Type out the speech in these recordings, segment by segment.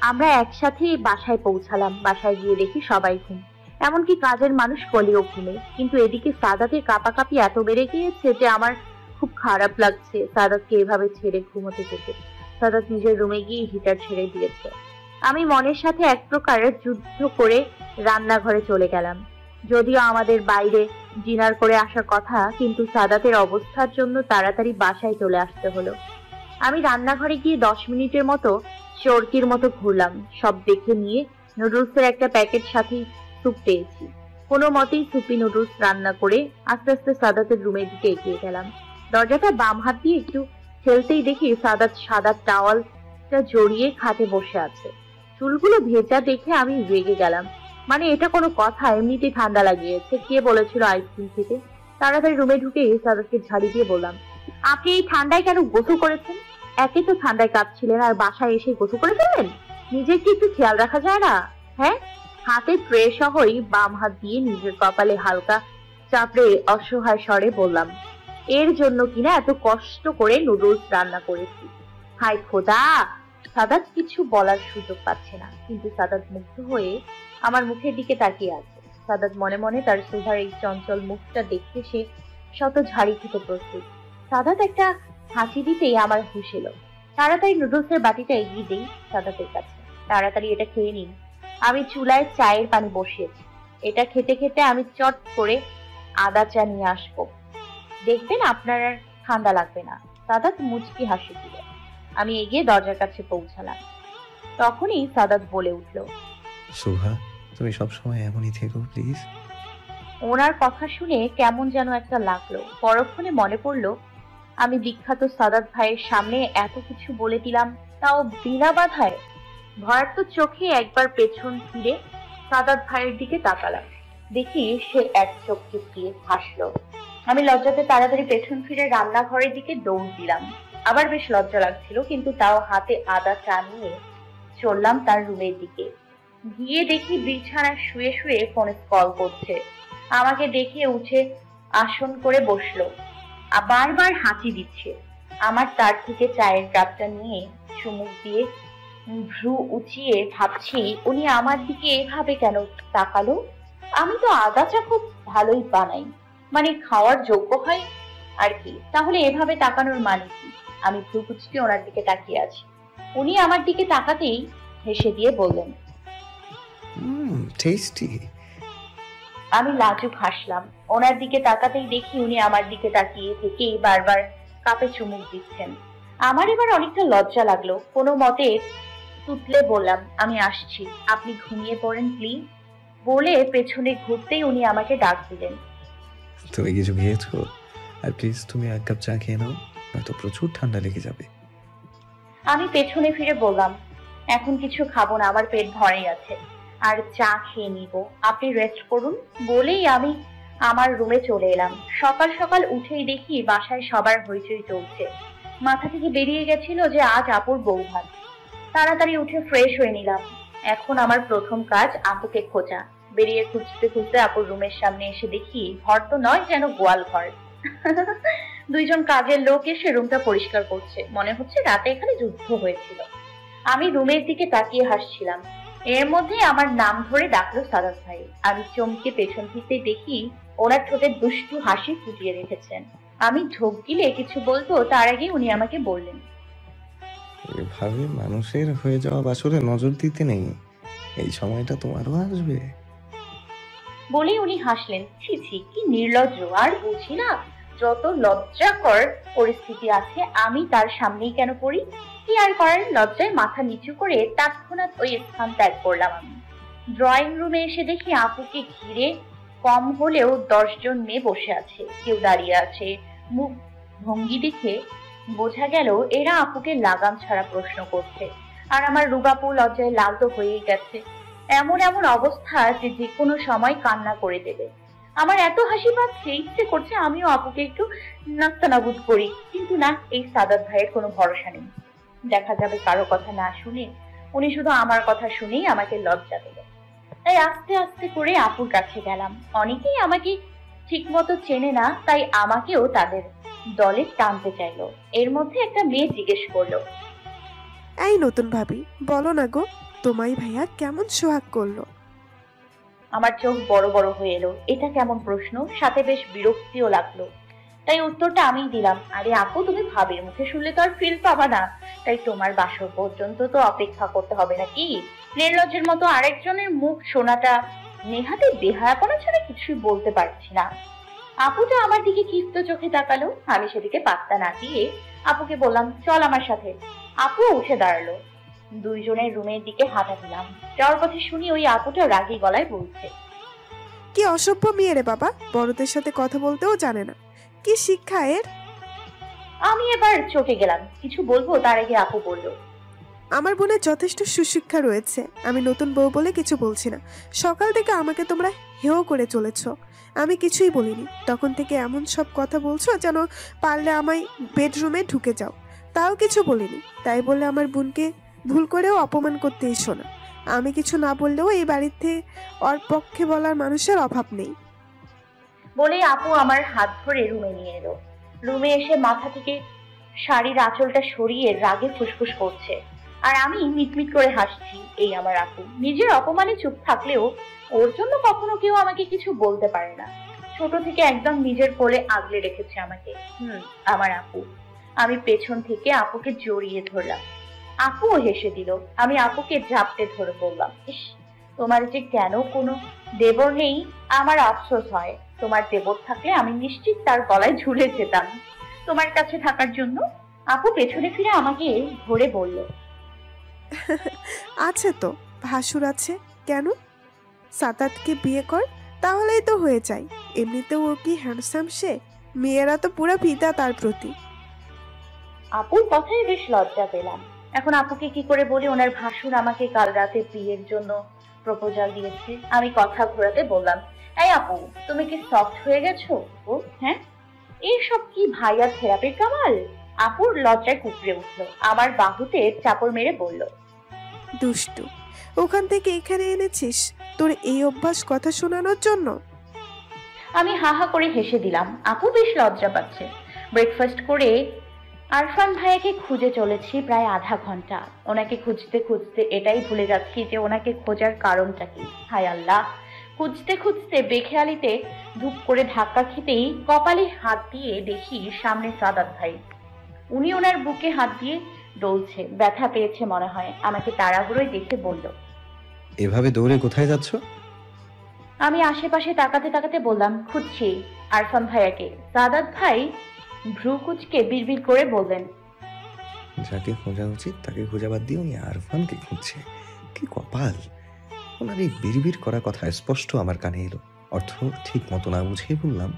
আমরা একসাথে বাসায় পৌঁছালাম। বাসায় গিয়ে দেখি সবাই ঘুম, এমনকি কাজের মানুষ কলিও ঘুমে। কিন্তু এদিকে সাদাতের কাঁপাকাঁপি এত বেড়ে গিয়েছে যে আমার খুব খারাপ লাগছে সাদাতকে এভাবে ছেড়ে ঘুমোতে যেতে। সাদাত নিজের রুমে গিয়ে হিটার ছেড়ে দিয়েছে। আমি মনের সাথে এক প্রকার যুদ্ধ করে রান্নাঘরে চলে গেলাম। যদিও আমাদের বাইরে ডিনার করে আসার কথা, কিন্তু সাদাতের অবস্থার জন্য তাড়াতাড়ি বাসায় চলে আসতে হলো। আমি রান্নাঘরে গিয়ে 10 মিনিটের মতো চরকির মতো ঘুরলাম। সব দেখে নিয়ে নুডলসের একটা প্যাকেট সাথে স্যুপ পেয়েছি। কোনো মতেই সুপি নুডলস রান্না করে আস্তে আস্তে সাদাতের রুমের দিকে এগিয়ে গেলাম। দরজাটা বাম হাত দিয়ে একটু ঠেলতেই দেখি সাদাত সাদা টাওয়ালটা জড়িয়ে খাটে বসে আছে। চুলগুলো ভেজা দেখে আমি রেগে গেলাম। মানে এটা কোনো কথা? এমনিতেই ঠান্ডা লাগিয়েছে, কে বলেছিল আইসক্রিম খেতে? তাড়াতাড়ি রুমে ঢুকে সাদাতকে ঝাড়ি দিয়ে বললাম, আপনি এই ঠান্ডায় কেন গোসল করেছেন? একে তো ঠান্ডায় কাঁপছিলেন, আর বাসায় এসে গোসল করে ফেললেন। নিজের কি একটু খেয়াল রাখা যায় না? হ্যাঁ। হাতে ট্রে সহই বাম হাত দিয়ে নিজের কপালে হালকা চাপড়ে অসহায় স্বরে বললাম, এর জন্য কিনা এত কষ্ট করে নুডলস রান্না করেছি। হায় খোদা! সাদাত কিছু বলার সুযোগ পাচ্ছে না, কিন্তু সাদাত মুগ্ধ হয়ে আমার মুখের দিকে তাকিয়ে আছে। সাদাত মনে মনে তার সুধার এই চঞ্চল মুখটা দেখতে সে শত ঝাড়ি খেতে প্রস্তুত। সাদাত একটা হাসি দিতেই আমার হুঁশ এলো। তাড়াতাড়ি নুডলসের বাটিটা এগিয়ে দিই সাদাতের কাছে। তাড়াতাড়ি এটা খেয়ে নিন। আমি চুলায় চায়ের পানি বসিয়েছি। এটা খেতে খেতে আমি চট করে আদা চা নিয়ে আসবো, দেখবেন আপনার আর ঠান্ডা লাগবে না। সাদাত মুচকি হাসি দিল। আমি এগিয়ে দরজার কাছে পৌঁছালাম। তখনই সাদাত বলে উঠল, শুভা, তুমি সবসময় এমনই থেকো প্লিজ। ওনার কথা শুনে কেমন যেন একটা লাগলো। পরক্ষণে মনে পড়লো আমি বিখ্যাত সাদাত ভাইয়ের সামনে এত কিছু বলে দিলাম, তাও বিনা বাধায়। ভয়ার্ত চোখে একবার পেছন ফিরে সাদাত ভাইয়ের দিকে তাকালাম। দেখি সে এক চোখ চুপিয়ে হাসলো। আমি লজ্জাতে তাড়াতাড়ি পেছন ফিরে রান্নাঘরের দিকে দৌড় দিলাম। আবার বেশ লজ্জা লাগছিল, কিন্তু তাও হাতে আদা চা নিয়ে চললাম তার রুমের দিকে। গিয়ে দেখি বিছানায় শুয়ে শুয়ে ফোনে কল করছে। আমাকে দেখে উঠে আসন করে বসলো, বারবার হাঁচি দিচ্ছে। আমার তার থেকে চায়ের কাপটা নিয়ে চুমুক দিয়ে ভ্রু উঁচিয়ে ভাবছি, উনি আমার দিকে এভাবে কেন তাকালো? আমি তো আদা চা খুব ভালোই বানাই, মানে খাওয়ার যোগ্য হয় আর কি। তাহলে এভাবে তাকানোর মানে কি? আমি ভ্রু কুচকে ওনার দিকে তাকিয়ে আছি। উনি আমার দিকে তাকাতেই হেসে দিয়ে বললেন, টেস্টি। আমি লাজুক হাসলাম। ওনার দিকে তাকাতেই দেখি উনি আমার দিকে তাকিয়ে থেকেই বারবার কাপে চুমুক দিচ্ছেন। আমার এবার অনেকটা লজ্জা লাগলো। কোনো মতে তুতলে বললাম, আমি আসছি, আপনি ঘুমিয়ে পড়েন প্লিজ। বলে পেছনে ঘুরতেই উনি আমাকে ডাক দিলেন, তুমি কিছু খেয়েছো? আর প্লিজ তুমি এক কাপ চা খেয়ে নাও, নয়তো প্রচুর ঠান্ডা লেগে যাবে। আমি পেছনে ফিরে বললাম, এখন কিছু খাবো না, আমার পেট ভরেই আছে, আর চা খেয়ে নিব, আপনি রেস্ট করুন। বলেই আমি আমার রুমে চলে এলাম। সকাল সকাল উঠেই দেখি বাসায় সবার হইচই চলছে। মাথা থেকে বেরিয়ে গেছিল যে আজ আপুর বউ ভাত। তাড়াতাড়ি উঠে ফ্রেশ হয়ে নিলাম। এখন আমার প্রথম কাজ আপুকে খোঁজা। বেরিয়ে খুঁজতে খুঁজতে আপুর রুমের সামনে এসে দেখি ঘর তো নয়, যেন গোয়াল ঘর। দুইজন কাজের লোক এসে রুমটা পরিষ্কার করছে। মনে হচ্ছে রাতে এখানে যুদ্ধ হয়েছিল। আমি রুমের দিকে তাকিয়ে হাসছিলাম। এর মধ্যে আমার নাম ধরে ডাকলো সাদাত ভাই। আমি চমকে পেছন ফিরতে দেখি ওনার ঠোঁটে দুষ্টু হাসি ফুটিয়ে রেখেছেন। আমি ঢোক গিলে কিছু বলবো, তার আগে উনি আমাকে বললেন, এভাবে মানুষের হয়ে যাওয়া বাসরে নজর দিতে নেই, এই সময়টা তোমারও আসবে। বলেই উনি হাসলেন। ছি ছি, কি নির্লজ্জ! আর বুঝি না, যত লজ্জাকর পরিস্থিতি আছে আমি তার সামনেই কেন পড়ি? কি আর করার, লজ্জায় মাথা নিচু করে তৎক্ষণাৎ ওই স্থান ত্যাগ করলাম। আমি ড্রয়িং রুমে এসে দেখি আপুকে ঘিরে কম হলেও 10 জন মেয়ে বসে আছে, কেউ দাঁড়িয়ে আছে। মুখ ভঙ্গি দেখে বোঝা গেল এরা আপুকে লাগাম ছাড়া প্রশ্ন করছে। আর আমার রুবাপু লজ্জায় লাল তো হয়েই গেছে। এমন এমন অবস্থা যে যে কোনো সময় কান্না করে দেবে। আমার এত হাসি পাচ্ছে, ইচ্ছে করছে আমিও আপুকে একটু নাস্তানাবুদ করি, কিন্তু না, এই সাদাত ভাইয়ের কোনো ভরসা নেই। দেখা যাবে কারো কথা না শুনে উনি শুধু আমার কথা শুনেই আমাকে লজ্জা দেবেন। তাই আস্তে আস্তে করে আপুর কাছে গেলাম। অনেকেই আমাকে ঠিক মতো চেনে না, তাই আমাকেও তাদের দলে টানতে চাইলো। এর মধ্যে একটা মেয়ে জিজ্ঞেস করলো, এই নতুন ভাবি, বলো না গো, তোমায় ভাইয়া কেমন সোহাগ করলো? আমার চোখ বড় বড় হয়ে এলো। এটা কেমন প্রশ্ন, সাথে বেশ বিরক্তিও লাগলো। তাই উত্তরটা আমিই দিলাম, আরে আপু, তুমি ভাবির মুখে শুনলে তো আর ফিল পাবা না, তাই তোমার বাসর পর্যন্ত তো অপেক্ষা করতে হবে নাকি? নির্লজ্জের মতো আরেকজনের মুখ শোনাটা নেহাতে বেহায়াপনা ছাড়া কিছুই বলতে পারছি না। আপুটা আমার দিকে ক্ষিপ্ত চোখে তাকালো। আমি সেদিকে পাত্তা না দিয়ে আপুকে বললাম, চল আমার সাথে। আপু উঠে দাঁড়ালো। দুইজনের রুমের দিকে হাঁটা দিলাম। যাওয়ার পথে শুনি ওই আপুটা রাগী গলায় বলছে, কি অসভ্য মেয়ে রে বাবা, বড়দের সাথে কথা বলতেও জানে না, কি শিক্ষা এর? আমি এবার চটে গেলাম। কিছু বলবো তার আগে আপু বলল, আমার বোনের যথেষ্ট সুশিক্ষা রয়েছে, আমি নতুন বউ বলে কিছু বলছি না। সকাল থেকে আমাকে তোমরা হেও করে চলেছ, আমি কিছুই বলিনি। তখন থেকে এমন সব কথা বলছো যেন পারলে আমায় বেডরুমে ঢুকে যাও, তাও কিছু বলিনি। তাই বলে আমার বোনকে ভুল করেও অপমান করতে এসো না। আমি কিছু না বললেও এই বাড়িতে ওর পক্ষে বলার মানুষের অভাব নেই। বলে আপু আমার হাত ধরে রুমে নিয়ে এলো। রুমে এসে মাথা থেকে শাড়ির আঁচলটা সরিয়ে রাগে ফুসফুস করছে, আর আমি মিটমিট করে হাসছি। এই আমার আপু, নিজের অপমানে চুপ থাকলেও ওর জন্য কখনো কেউ আমাকে কিছু বলতে পারে না। ছোট থেকে একদম নিজের কোলে আগলে রেখেছে আমাকে। আমার আপু। আমি পেছন থেকে আপুকে জড়িয়ে ধরলাম। আপুও হেসে দিল। আমি আপুকে ঝাপটে ধরে বললাম, ইস, তোমার যে কেন কোনো দেবর নেই আমার আফসোস হয়। তোমার দেবর থাকলে আমি নিশ্চিত তার গলায় ঝুলে যেতাম তোমার কাছে থাকার জন্য। আপু পেছনে ফিরে আমাকে ধরে বলল, আছে তো, ভাসুর আছে, কেন? সাতাতকে বিয়ে কর, তাহলেই তো হয়ে যায়। এমনিতেও ও কি হ্যান্ডসাম সে, মেয়েরা তো পুরো ফিদা তার প্রতি। আপুর কথায় বেশ লজ্জা পেলাম। এখন আপুকে কি করে বলি ওনার ভাসুর আমাকে কাল রাতে বিয়ের জন্য প্রপোজাল দিয়েছে। আমি কথা ঘোরাতে বললাম, এই আপু, তুমি কি সফট হয়ে গেছো? ও হ্যাঁ, এইসব কি ভাইয়া থেরাপির কামাল? আপুর লজ্জায় কুকড়ে উঠলো। আমার বাহুতে চাপড় মেরে বলল, দুষ্টু, ওখান থেকে এখানে এনেছিস তোর এই অভ্যাস কথা শোনানোর জন্য? আমি হা হা করে হেসে দিলাম। আপু বেশ লজ্জা পাচ্ছে। ব্রেকফাস্ট করে আরফান ভাইয়াকে খুঁজে চলেছি প্রায় আধা ঘন্টা। ওনাকে খুঁজতে খুঁজতে এটাই ভুলে যাচ্ছি যে ওনাকে খোঁজার কারণটা কি। হায় আল্লাহ, খুঁজতে খুঁজতে বেখেয়ালিতে ধূপ করে ধাক্কা খেতেই কপালে হাত দিয়ে দেখি সামনে সাদাত ভাই। উনি ওনার বুকে হাত দিয়ে ডলছে, ব্যথা পেয়েছে মনে হয়। আমাকে তাড়াহুড়োয় দেখে বলল, এভাবে দৌড়ে কোথায় যাচ্ছ? আমি আশেপাশে তাকাতে তাকাতে বললাম, খুঁজছি আরফান ভাইয়াকে। সাদাত ভাই ভ্রু কুচকে বিড়বিড় করে বললেন, যাকে খোঁজা উচিত তাকে খোঁজা বাদ দিয়ে উনি আরফানকে খুঁজছে। কি কপাল! ওনার এই বিড়বিড় করা কথা স্পষ্ট আমার কানে এলো। অর্থ ঠিক মতো না বুঝেই বললাম,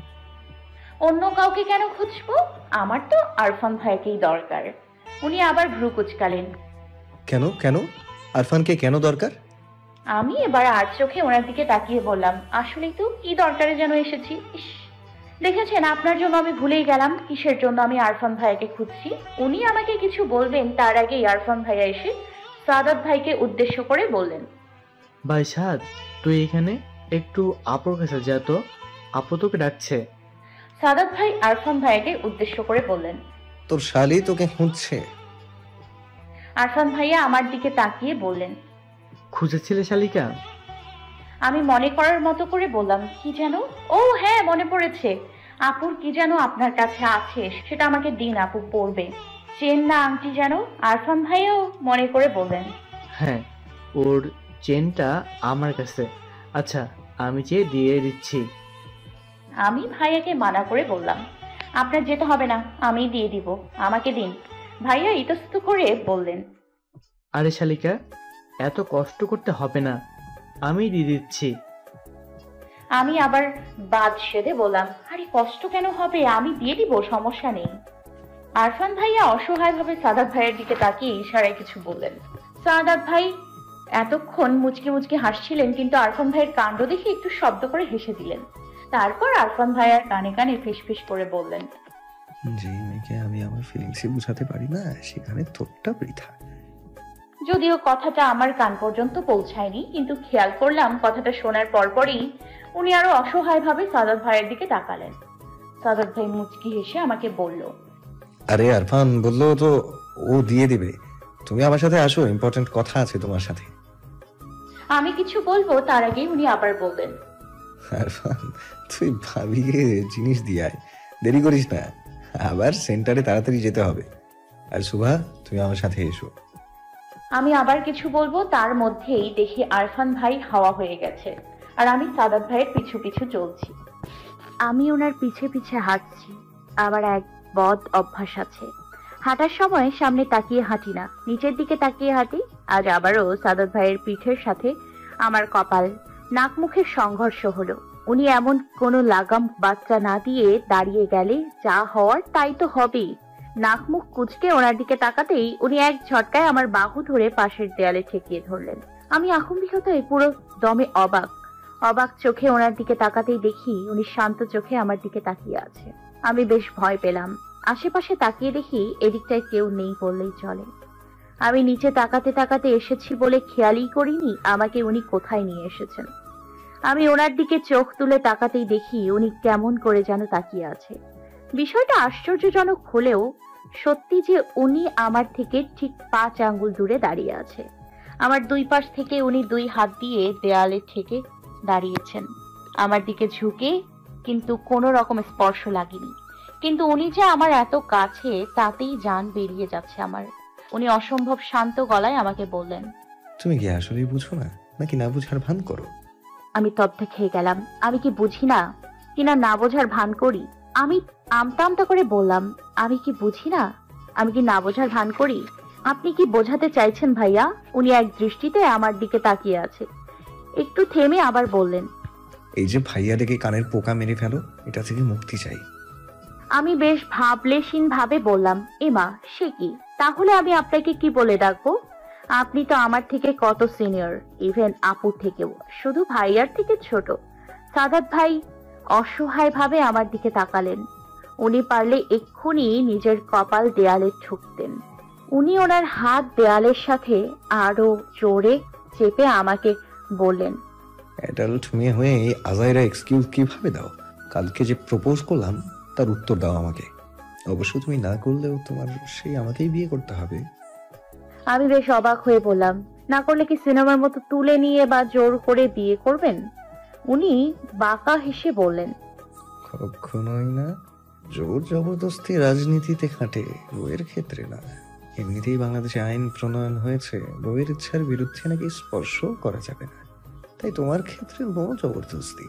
অন্য কাউকে কেন খুঁজবো? আমার তো আরফান ভাইয়াকেই দরকার। উনি আবার ভ্রু কুচকালেন। কেন কেন? আরফানকে কেন দরকার? আমি এবার আর চোখে ওনার দিকে তাকিয়ে বললাম, আসলেই তো, কি দরকারে যেন এসেছি। ইস, দেখেছেন, আপনার জন্য আমি ভুলেই গেলাম কিসের জন্য আমি আরফান ভাইয়াকে খুঁজছি। উনি আমাকে কিছু বলবেন তার আগেই আরফান ভাইয়া এসে সাদাত ভাইকে উদ্দেশ্য করে বললেন, ভাই সাদ, তুই এখানে একটু আপুর কাছে যা তো, আপু তোকে ডাকছে। সাদাত ভাই আরফান ভাইয়াকে উদ্দেশ্য করে বললেন। তোর শালি তোকে খুঁজছে। আরফান ভাইয়া আমার দিকে তাকিয়ে বললেন, খুঁজেছিলে শালিকা? আমি মনে করার মতো করে বললাম, কি যেন? ও হ্যাঁ, মনে পড়েছে। আপুর কি যেন আপনার কাছে আছে, সেটা আমাকে দিন, আপু পড়বে। চেন না আংটি যেন? আরফান ভাইয়াও মনে করে বললেন, হ্যাঁ, ওর চেনটা আমার কাছে। আচ্ছা, আমি চেয়ে দিয়ে দিচ্ছি। আমি ভাইয়াকে মানা করে বললাম, আপনার যেতে হবে না, আমি দিয়ে দিব, আমাকে দিন। ভাইয়া ইতস্ত করে বললেন, আরে শালিকা, এত কষ্ট করতে হবে না, আমি দিয়ে দিচ্ছি। আমি আবার বাদ সেধে বললাম, আরে কষ্ট কেন হবে, আমি দিয়ে দিব, সমস্যা নেই। আরফান ভাইয়া অসহায়ভাবে সাদাত ভাইয়ের দিকে তাকিয়ে ইশারায় কিছু বললেন। সাদাত ভাই এতক্ষণ মুচকি মুচকি হাসছিলেন, কিন্তু আরফান ভাইয়ের কাণ্ড দেখে একটু শব্দ করে হেসে দিলেন। তারপর আরফান ভাইয়ার কানে কানে ফিসফিস করে বললেন, যে মেয়েকে আমি আমার ফিলিংসে বুঝাতে পারি না, সেখানে তোরটা বৃথা। যদিও কথাটা আমার কান পর্যন্ত পৌঁছায়নি, কিন্তু খেয়াল করলাম কথাটা শোনার পরপরই উনি আরো অসহায়ভাবে সাদাত ভাইয়ের দিকে তাকালেন। সাদাত ভাই মুচকি হেসে আমাকে বলল, আরে আরফান বললো তো ও দিয়ে দিবে, তুমি আমার সাথে আসো, ইম্পর্টেন্ট কথা আছে তোমার সাথে। আমি কিছু বলবো তার আগেই উনি আবার বললেন, আরফান, তুই ভাবিকে জিনিস দিয়ে আয়, দেরি করিস না। আবার সেন্টারে তাড়াতাড়ি যেতে হবে। আর শুভা, তুমি আমার সাথে এসো। আমি আবার কিছু বলবো তার মধ্যেই দেখি আরফান ভাই হাওয়া হয়ে গেছে আর আমি সাদাত ভাইয়ের পিছু পিছু চলছি। আমি ওনার পিছে পিছে হাঁটছি। আবার এক বদ অভ্যাস আছে, হাঁটার সময় সামনে তাকিয়ে হাঁটি না, নিচের দিকে তাকিয়ে হাঁটি। আজ আবারও সাদাত ভাইয়ের পিঠের সাথে আমার কপাল, নাক মুখের সংঘর্ষ হলো। উনি এমন কোনো লাগাম বাচ্চা না দিয়ে দাঁড়িয়ে গেলে যা হওয়ার তাই তো হবেই। নাক মুখ কুঁচকে ওনার দিকে তাকাতেই উনি এক ঝটকায় আমার বাহু ধরে পাশের দেয়ালে ঠেকিয়ে ধরলেন। আমি আকুম্বিকতায় পুরো দমে অবাক। অবাক চোখে ওনার দিকে তাকাতেই দেখি উনি শান্ত চোখে আমার দিকে তাকিয়ে আছে। আমি বেশ ভয় পেলাম। আশেপাশে তাকিয়ে দেখি এদিকটায় কেউ নেই বললেই চলে। আমি নিচে তাকাতে তাকাতে এসেছি বলে খেয়ালই করিনি আমাকে উনি কোথায় নিয়ে এসেছেন। আমি ওনার দিকে চোখ তুলে তাকাতেই দেখি উনি কেমন করে যেন তাকিয়ে আছে। বিষয়টা আশ্চর্যজনক হলেও সত্যি যে উনি আমার থেকে ঠিক 5 আঙ্গুল দূরে দাঁড়িয়ে আছে। আমার দুই পাশ থেকে উনি 2 হাত দিয়ে দেয়ালে ঠেকে দাঁড়িয়েছেন, আমার দিকে ঝুঁকে, কিন্তু কোনো রকম স্পর্শ লাগেনি। কিন্তু উনি যে আমার এত কাছে তাতেই জান বেরিয়ে যাচ্ছে আমার। উনি অসম্ভব শান্ত গলায় আমাকে বললেন, তুমি কি আসলেই বুঝো না, নাকি না বুঝার ভান করো? আমি তপ্তে খেয়ে গেলাম। আমি কি বুঝি না কিনা না বোঝার ভান করি? আমি আমতা আমতা করে বললাম, আমি কি বুঝি না, আমি কি না বোঝার ভান করি? আপনি কি বোঝাতে চাইছেন ভাইয়া? উনি এক দৃষ্টিতে আমার দিকে তাকিয়ে আছে। একটু থেমে আবার বললেন, এই যে ভাইয়া ডেকে কানের পোকা মেরে ফেলো, এটা থেকে মুক্তি চাই। আমি বেশ ভাবলেশীন ভাবে বললাম, এমা সে কি? তাহলে আমি আপনাকে কি বলে ডাকবো? আপনি তো আমার থেকে কত সিনিয়র, ইভেন আপুর থেকেও, শুধু ভাইয়ার থেকে ছোট। সাদাত ভাই অসহায় ভাবে আমার দিকে তাকালেন। উনি পারলে এক্ষুনি নিজের কপাল দেয়ালে ঠুকতেন। উনি ওনার হাত দেয়ালের সাথে আরো জোরে চেপে আমাকে বললেন, অ্যাডাল্ট মেয়ে হয়ে এই আজাইরা এক্সকিউজ কিভাবে দাও? কালকে যে প্রপোজ করলাম তার উত্তর দাও আমাকে। অবশ্য তুমি না করলেও তোমার সেই আমাকেই বিয়ে করতে হবে। আমি বেশ অবাক হয়ে বললাম, না করলে কি সিনেমার মতো তুলে নিয়ে বা জোর করে বিয়ে করবেন? উনি বাঁকা হেসে বললেন, কখনোই না। জোর জবরদস্তি রাজনীতিতে খাটে, বউয়ের ক্ষেত্রে না। এমনিতেই বাংলাদেশে আইন প্রণয়ন হয়েছে, বউয়ের ইচ্ছার বিরুদ্ধে নাকি স্পর্শ করা যাবে না। তাই তোমার ক্ষেত্রে বউ জবরদস্তি।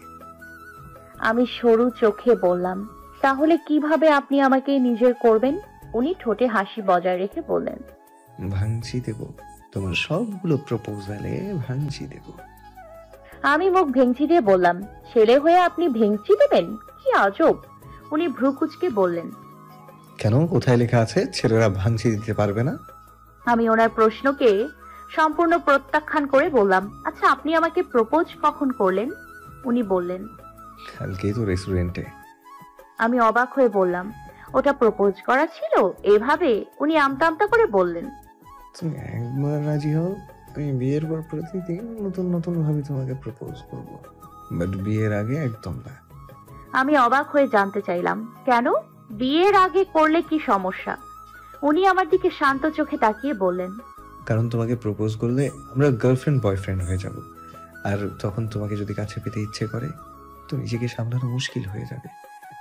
আমি সরু চোখে বললাম, তাহলে কিভাবে আপনি আমাকে নিজের করবেন? উনি ঠোঁটে হাসি বজায় রেখে বললেন, ভাঙচি দেব, তোমার সবগুলো প্রপোজালে ভাঙচি দেব। আমি মুখ ভেঙচি দিয়ে বললাম, ছেলে হয়ে আপনি ভেঙচি দেবেন? কি আজব! উনি ভ্রু কুঁচকে বললেন, কেন, কোথায় লেখা আছে ছেলেরা ভাঙচি দিতে পারবে না? আমি ওনার প্রশ্নকে সম্পূর্ণ প্রত্যাখ্যান করে বললাম, আচ্ছা আপনি আমাকে প্রপোজ কখন করলেন? উনি বললেন, কালকে তো রেস্টুরেন্টে। আমি অবাক হয়ে বললাম, ওটা প্রপোজ করা ছিল? এভাবে? উনি আমতা আমতা করে বললেন, তুমি একবার রাজি হও, আমি বিয়ের পর প্রতিদিন নতুন নতুন ভাবে তোমাকে প্রপোজ করব, বাট বিয়ের আগে একদম না। আমি অবাক হয়ে জানতে চাইলাম, কেন? বিয়ের আগে করলে কি সমস্যা? উনি আমার দিকে শান্ত চোখে তাকিয়ে বললেন, কারণ তোমাকে প্রপোজ করলে আমরা গার্লফ্রেন্ড বয়ফ্রেন্ড হয়ে যাব, আর তখন তোমাকে যদি কাছে পেতে ইচ্ছে করে তো নিজেকে সামলানো মুশকিল হয়ে যাবে,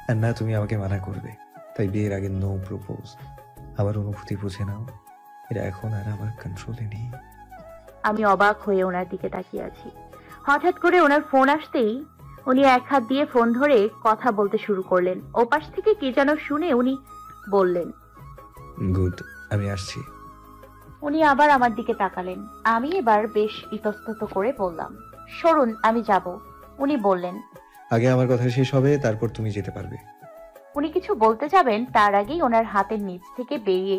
আর না তুমি আমাকে মানা করবে। তাই বিয়ের আগে নো প্রপোজ। আমার অনুভূতি বুঝে নাও, এটা এখন আর আমার কন্ট্রোলে নেই। আমি অবাক হয়ে ওনার দিকে তাকিয়ে আছি। হঠাৎ করে ওনার ফোন আসতেই উনি এক হাত দিয়ে ফোন ধরে কথা বলতে শুরু করলেন। ওপাশ থেকে কি যেন শুনে উনি বললেন, গুড, আমি আসছি। উনি আবার আমার দিকে তাকালেন। আমি এবার বেশ ইতস্তত করে বললাম, সরুন, আমি যাব। উনি বললেন, আগে আমার কথা শেষ হবে, তারপর তুমি যেতে পারবে। উনি কিছু বলতে যাবেন তার আগেই ওনার হাতের নিচ থেকে বেরিয়ে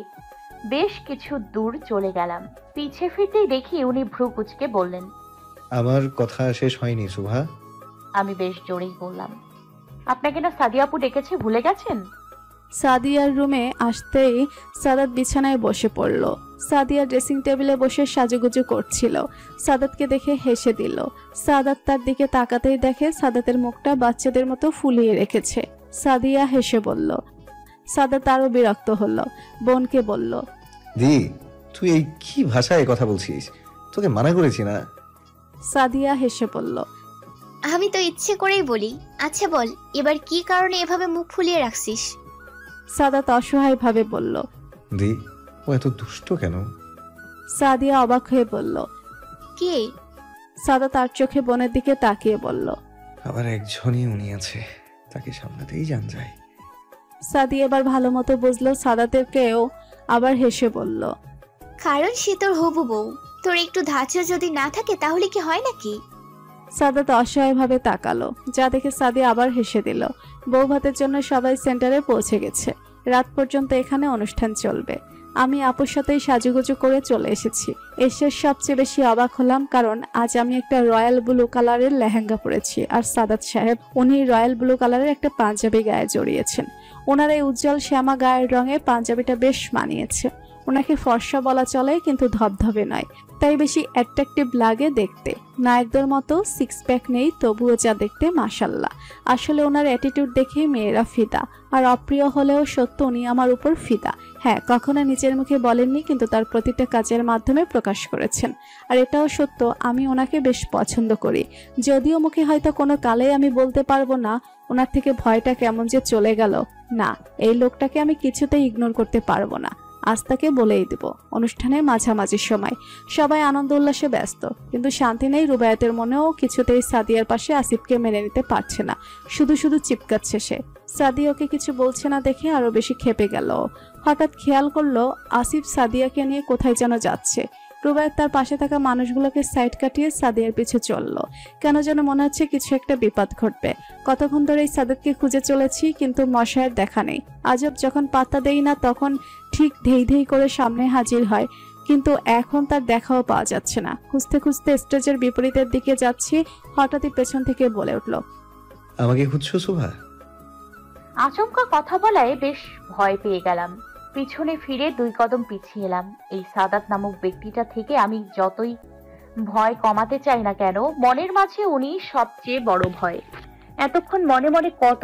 বেশ কিছু দূর চলে গেলাম। পিছে ফিরতেই দেখি উনি ভ্রু কুঁচকে বললেন, আমার কথা শেষ হয়নি শুভা। আমি বেশ জোরেই বললাম, আপনাকে না সাদিয়া আপু ডেকেছে, ভুলে গেছেন? সাদিয়ার রুমে আসতেই সাদাত বিছানায় বসে পড়ল। সাদিয়া ড্রেসিং টেবিলে বসে সাজুগুজু করছিল। সাদাতকে দেখে হেসে দিল। সাদাত তার দিকে তাকাতেই দেখে সাদাতের মুখটা বাচ্চাদের মতো ফুলিয়ে রেখেছে। সাদিয়া হেসে বলল। সাদাত আরো বিরক্ত হলো, বোনকে বলল, দি, তুই এই কি ভাষায় কথা বলছিস? তোকে মানা করেছি না? সাদিয়া হেসে বলল, আমি তো ইচ্ছে করেই বলি। আচ্ছা বল, এবার কি কারণে এভাবে মুখ ফুলিয়ে রাখছিস? সাদাত অসহায়ভাবে বলল। দি, ও এত দুষ্ট কেন? সাদিয়া অবাক হয়ে বলল। কে? সাদাত তার চোখে বোনের দিকে তাকিয়ে বলল। আবার একজনই উনি আছে, তাকে সামলাতেই জান যায়। সাদিয়া এবার ভালো মতো বুঝলো, সাদাতেরকেও আবার হেসে বলল। কারণ সে তোর হবু বউ, তোর একটু ধাঁচা যদি না থাকে তাহলে কি হয় নাকি? সাদাত অসহায়ভাবে তাকালো, যা দেখে সাদিয়া আবার হেসে দিল। বউ ভাতের জন্য সবাই সেন্টারে পৌঁছে গেছে। রাত পর্যন্ত এখানে অনুষ্ঠান চলবে। আমি আপুর সাথেই সাজুগুজু করে চলে এসেছি। এসে সবচেয়ে বেশি অবাক হলাম, কারণ আজ আমি একটা রয়্যাল ব্লু কালারের লেহেঙ্গা পরেছি, আর সাদাত সাহেব উনি রয়্যাল ব্লু কালারের একটা পাঞ্জাবি গায়ে জড়িয়েছেন। ওনার এই উজ্জ্বল শ্যামা গায়ের রঙে পাঞ্জাবিটা বেশ মানিয়েছে। ওনাকে ফর্সা বলা চলে, কিন্তু ধবধবে নয়, তাই বেশি অ্যাট্রাকটিভ লাগে দেখতে। নায়কদের মতো সিক্স প্যাক নেই, তবুও যা দেখতে মাশাল্লাহ। আসলে ওনার অ্যাটিটিউড দেখে মেয়েরা ফিদা, আর অপ্রিয় হলেও সত্য উনি আমার উপর ফিদা। হ্যাঁ, কখনো নিজের মুখে বলেননি, কিন্তু তার প্রতিটা কাজের মাধ্যমে প্রকাশ করেছেন। আর এটাও সত্য, আমি ওনাকে বেশ পছন্দ করি। যদিও মুখে হয়তো কোনো কালেই আমি বলতে পারবো না, ওনার থেকে ভয়টা কেমন যে চলে গেল। না, এই লোকটাকে আমি কিছুতেই ইগনোর করতে পারবো না। আজ তাকে বলেই দেব। অনুষ্ঠানের মাঝামাঝি সময় সবাই আনন্দ উল্লাসে ব্যস্ত, কিন্তু শান্তি নেই রুবায়াতের মনেও। কিছুতেই সাদিয়ার পাশে আসিফকে মেনে নিতে পারছে না, শুধু শুধু চিপকাচ্ছে সে। সাদিয়া ওকে কিছু বলছে না দেখে আরো বেশি ক্ষেপে গেল। হঠাৎ খেয়াল করলো আসিফ সাদিয়াকে নিয়ে কোথায় যেন যাচ্ছে। রুবায়াত তার পাশে থাকা মানুষগুলোকে সাইড কাটিয়ে সাদিয়ার পিছু চললো। কেন যেন মনে হচ্ছে কিছু একটা বিপদ ঘটবে। কতক্ষণ ধরেই সাদাতকে খুঁজে চলেছি, কিন্তু মশায়ের দেখা নেই। আজব, যখন পাত্তা দেই না তখন ঠিক ধেই ধেই করে সামনে হাজির হয়, কিন্তু এখন তার দেখাও পাওয়া যাচ্ছে না। খুঁজতে খুঁজতে স্টেজের বিপরীতের দিকে যাচ্ছি, হঠাৎই পেছন থেকে বলে উঠল, আমাকে খুঁজছো শোভা? আচমকা কথা বলায় বেশ ভয় পেয়ে গেলাম। পিছনে ফিরে 2 কদম পিছিয়ে এলাম। এই সাদাত নামক ব্যক্তিটা থেকে আমি যতই ভয় কমাতে চাই না কেন, মনের মাঝে উনি সবচেয়ে বড় ভয়। এতক্ষণ মনে মনে কত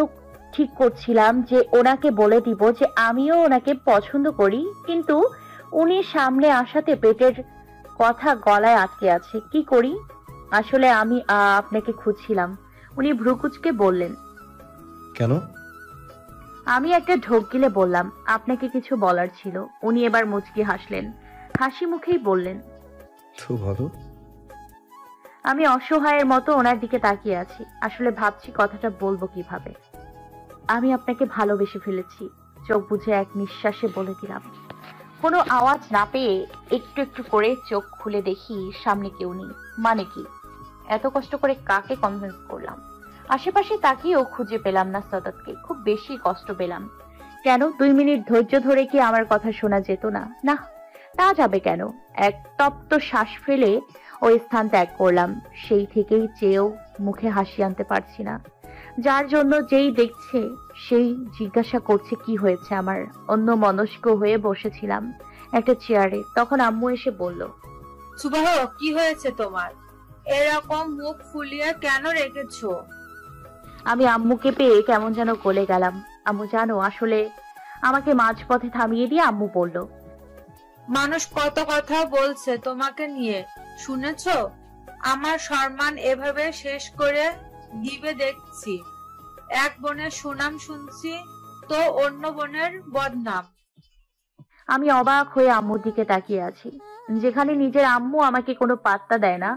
ঠিক করছিলাম যে ওনাকে বলে দিব যে আমিও ওনাকে পছন্দ করি, কিন্তু উনি সামনে আসাতে পেটের কথা গলায় আটকে আছে। কি করি? আসলে আমি আপনাকে খুঁজছিলাম। উনি ভ্রুকুচকে বললেন। কেন? আমি একটা ঢোক গিলে বললাম, আপনাকে কিছু বলার ছিল। উনি এবার মুচকি হাসলেন, হাসি মুখেই বললেন, তো বলো। আমি অসহায়ের মতো ওনার দিকে তাকিয়ে আছি। আসলে ভাবছি কথাটা বলবো কিভাবে। আমি আপনাকে ভালোবেসে ফেলেছি। চোখ বুজে এক নিঃশ্বাসে বলে দিলাম। কোনো আওয়াজ না পেয়ে একটু একটু করে চোখ খুলে দেখি সামনে কেউ নেই। মানে কি? এত কষ্ট করে কাকে কনভিন্স করলাম? আশেপাশে তাকিয়েও খুঁজে পেলাম না সাদাতকে। খুব বেশি কষ্ট পেলাম। কেন? 2 মিনিট ধৈর্য ধরে কি আমার কথা শোনা যেত না? না, তা যাবে কেন? এক তপ্ত শ্বাস ফেলে ওই স্থান ত্যাগ করলাম। সেই থেকেই চেয়েও মুখে হাসি আনতে পারছি না। যার জন্য যেই দেখছে সেই জিজ্ঞাসা করছে কি হয়েছে আমার। অন্য মনস্ক হয়ে বসেছিলাম একটা চেয়ারে। তখন আম্মু এসে বলল, সুবাহ, কি হয়েছে তোমার? এরকম মুখ ফুলিয়ে কেন রেখেছো? আমি আম্মুকে পেয়ে কেমন যেন গলে গেলাম। আম্মু জানো, আসলে আমাকে মাঝপথে থামিয়ে দিয়ে আম্মু বলল, মানুষ কত কথা বলছে তোমাকে নিয়ে, শুনেছো? আমার সম্মান এভাবে শেষ করে দিবে দেখছি। এক বোনের সুনাম শুনছি তো অন্য বোনের বদনাম। আমি অবাক হয়ে আম্মুর দিকে তাকিয়ে আছি। যেখানে নিজের আম্মু আমাকে কোনো পাত্তা দেয় না,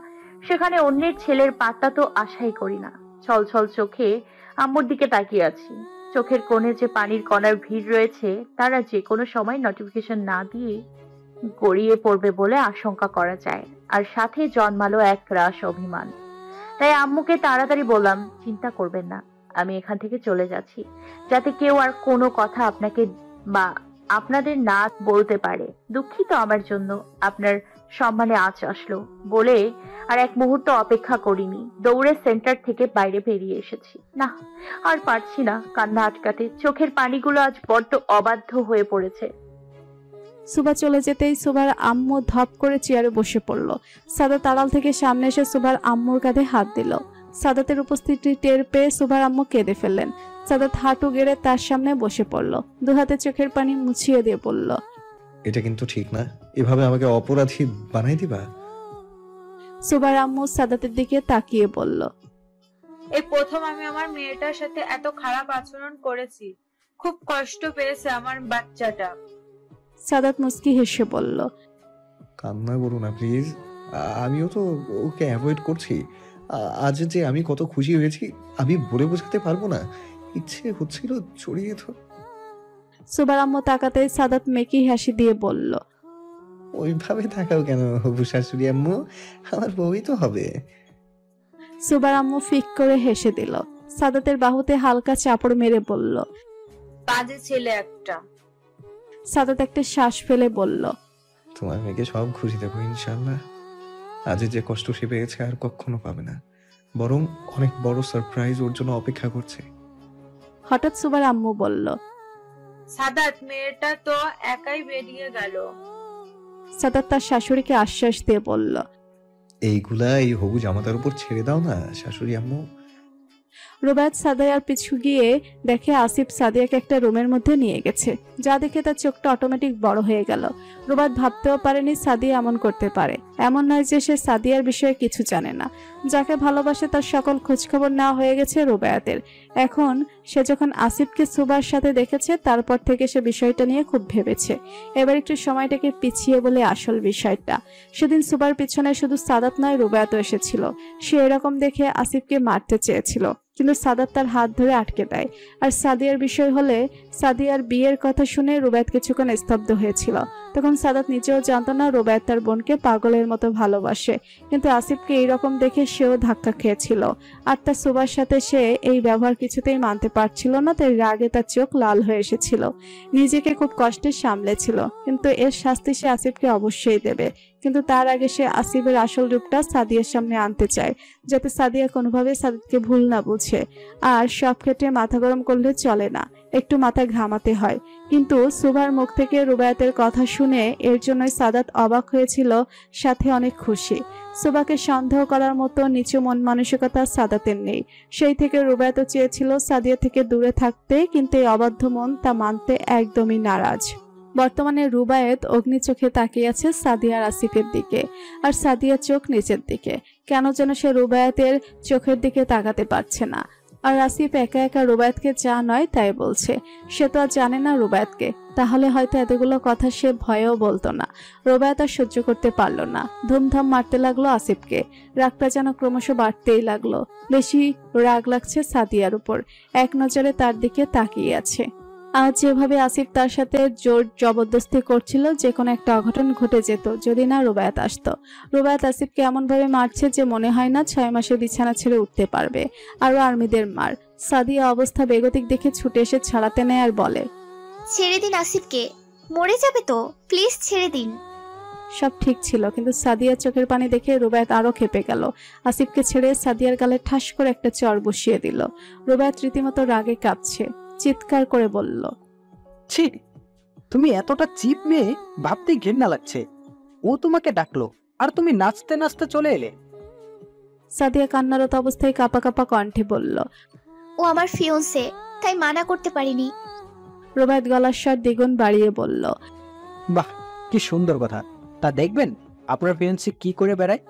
সেখানে অন্যের ছেলের পাত্তা তো আশাই করি না। ছলছল চোখে আম্মুর দিকে তাকিয়ে আছি। চোখের কোণে যে পানির কণার ভিড় রয়েছে, তারা যে কোনো সময় নোটিফিকেশন না দিয়ে গড়িয়ে পড়বে বলে আশঙ্কা করা যায়। আর সাথে জন্মালো এক রাশ অভিমান। তাই আম্মুকে তাড়াতাড়ি বললাম, চিন্তা করবেন না, আমি এখান থেকে চলে যাচ্ছি, যাতে কেউ আর কোনো কথা আপনাকে বা আপনাদের না বলতে পারে। দুঃখিত আমার জন্য আপনার সম্মানে আঁচ আসলো বলে আর এক মুহূর্ত অপেক্ষা করিনি। দৌড়ে সেন্টার থেকে বাইরে বেরিয়ে এসেছি। না, আর পারছি না কান্না আটকাতে। চোখের পানিগুলো আজ বড্ড অবাধ্য হয়ে পড়েছে। সুভা চলে যেতেই সুভার আম্মু ধপ করে চেয়ারে বসে পড়ল। সাদাত আড়াল থেকে সামনে এসে সুভার আম্মুর কাঁধে হাত দিল। সাদাতের উপস্থিতি টের পেয়ে সুভার আম্মু কেঁদে ফেললেন। সাদাত হাঁটু গেড়ে তার সামনে বসে পড়ল, দুহাতে চোখের পানি মুছিয়ে দিয়ে বলল, এটা কিন্তু ঠিক না, এভাবে আমাকে অপরাধী বানাই দিবা? সুবার আম্মু সাদাতের দিকে তাকিয়ে বলল, এই প্রথম আমি আমার মেয়েটার সাথে এত খারাপ আচরণ করেছি। খুব কষ্ট পেয়েছে আমার বাচ্চাটা। সাদাত মুস্কি হেসে বলল, কান্না করো না প্লিজ, আমিও তো ওকে অ্যাভয়েড করছি। আজ যে আমি কত খুশি হয়েছি আমি বলে বোঝাতে পারবো না। ইচ্ছে হচ্ছিল জড়িয়ে ধর। সুবার আম্মু তাকাতে সাদাত মেকি হাসি দিয়ে বলল, ওইভাবে থাকাও কেন হবু শাশুড়ি আম্মু, আমার বউই তো হবে। সুবার আম্মু ফিক করে হেসে দিল। সাদাতের বাহুতে হালকা চাপড় মেরে বলল, বাজে ছেলে একটা। সাদাত একটা শ্বাস ফেলে বলল, তোমার মেয়েকে সব খুশি দেবো ইনশাল্লাহ। আজ যে কষ্ট সে পেয়েছে আর কখনো পাবে না, বরং অনেক বড় সারপ্রাইজ ওর জন্য অপেক্ষা করছে। হঠাৎ সুবার আম্মু বলল, সাদাত মেয়েটা তো একাই বেরিয়ে গেল। সাদাত তার শাশুড়িকে আশ্বাস দিয়ে বলল, এইগুলা এই হবু জামাতার উপর ছেড়ে দাও না শাশুড়ি আম্মু। রুবায়েত সাদিয়ার পিছু গিয়ে দেখে আসিফ সাদিয়াকে একটা রুমের মধ্যে নিয়ে গেছে, যা দেখে তার চোখটা অটোমেটিক বড় হয়ে গেল। রুবায়েত ভাবতেও পারেনি সাদিয়া এমন করতে পারে। এমন নয় যে সে সাদিয়ার বিষয়ে কিছু জানে না। যাকে ভালোবাসে তার সকল খোঁজখবর নেওয়া হয়ে গেছে রুবায়েতের। এখন সে যখন আসিফকে সুবার সাথে দেখেছে তারপর থেকে সে বিষয়টা নিয়ে খুব ভেবেছে। এবার একটু সময়টাকে পিছিয়ে বলে আসল বিষয়টা। সেদিন সুবার পিছনে শুধু সাদাত নয় রুবায়েতও এসেছিল। সে এরকম দেখে আসিফকে মারতে চেয়েছিল, কিন্তু সাদাত তার হাত ধরে আটকে দেয়। আর সাদিয়ার বিষয় হলে সাদিয়ার বিয়ের কথা শুনে রুবায়েত কিছুক্ষণ স্তব্ধ হয়েছিল। তখন সাদাত নিজেও জানতো না রুবায়েত তার বোনকে পাগলের মতো ভালোবাসে, কিন্তু আসিফকে এইরকম দেখে সেও ধাক্কা খেয়েছিল। আর তার সুবার সাথে সে এই ব্যবহার কিছুতেই মানতে পারছিল না, তাই রাগে তার চোখ লাল হয়ে এসেছিল। নিজেকে খুব কষ্টে সামলেছিল, কিন্তু এর শাস্তি সে আসিফকে অবশ্যই দেবে। কিন্তু তার আগে সে আসিফের আসল রূপটা সাদিয়ার সামনে আনতে চায়, যাতে সাদিয়া কোনোভাবে সাদিদকে ভুল না বুঝে। আর সব ক্ষেত্রে মাথা গরম করলে চলে না, একটু মাথা ঘামাতে হয়। কিন্তু সুভার মুখ থেকে রুবায়েতের কথা শুনে এর জন্যই সাদাত অবাক হয়েছিল, সাথে অনেক খুশি। সুবাকে সন্দেহ করার মতো নিচু মন মানসিকতা সাদাতের নেই। সেই থেকে রুবায়েতও চেয়েছিল সাদিয়া থেকে দূরে থাকতে, কিন্তু এই অবাধ্য মন তা মানতে একদমই নারাজ। বর্তমানে রুবায়েত অগ্নি চোখে তাকিয়ে আছে সাদিয়ার আসিফের দিকে, আর সাদিয়ার চোখ নিচের দিকে। কেন যেন সে রুবায়েতের চোখের দিকে তাকাতে পারছে না। আর আসিফ একা একা রুবায়েতকে যা নয় তাই বলছে। সে তো আর জানে না রুবায়েতকে, তাহলে হয়তো এতগুলো কথা সে ভয়েও বলতো না। রুবায়েত আর সহ্য করতে পারলো না, ধুমধাম মারতে লাগলো আসিফকে। রাগটা যেন ক্রমশ বাড়তেই লাগলো। বেশি রাগ লাগছে সাদিয়ার উপর, এক নজরে তার দিকে তাকিয়ে আছে। আজ যেভাবে আসিফ তার সাথে জোর জবরদস্তি করছিল, যে কোনো একটা অঘটন ঘটে যেত যদি না রুবায়েত আসতো। রুবায়েত আসিফকে এমন ভাবে মারছে যে মনে হয় না 6 মাসে বিছানা ছেড়ে উঠতে পারবে। আরো আর্মিদের মার। সাদিয়া অবস্থা বেগতিক দেখে ছুটে এসে ছাড়াতে নেয় আর বলে, ছেড়ে দিন আসিফকে, মরে যাবে তো, প্লিজ ছেড়ে দিন। সব ঠিক ছিল, কিন্তু সাদিয়ার চোখের পানি দেখে রুবায়েত আরো খেপে গেল। আসিফকে ছেড়ে সাদিয়ার গালে ঠাস করে একটা চড় বসিয়ে দিল। রুবায়েত রীতিমতো রাগে কাঁপছে, চিৎকার করে বলল, ছি, তুমি এতটা চিপ মেয়ে ভাবতে ঘৃণা লাগছে। ও তোমাকে ডাকলো আর তুমি নাচতে নাচতে চলে এলে। সাদিয়া কান্নারত অবস্থায় কাঁপা কাঁপা কণ্ঠে বলল, ও আমার ফিয়ন্সে, তাই মানা করতে পারিনি। রুবায়েত গলার স্বর দ্বিগুণ বাড়িয়ে বলল, বাহ, কি সুন্দর কথা। তা দেখবেন আপনার ফিয়ন্সি কি করে বেড়ায়।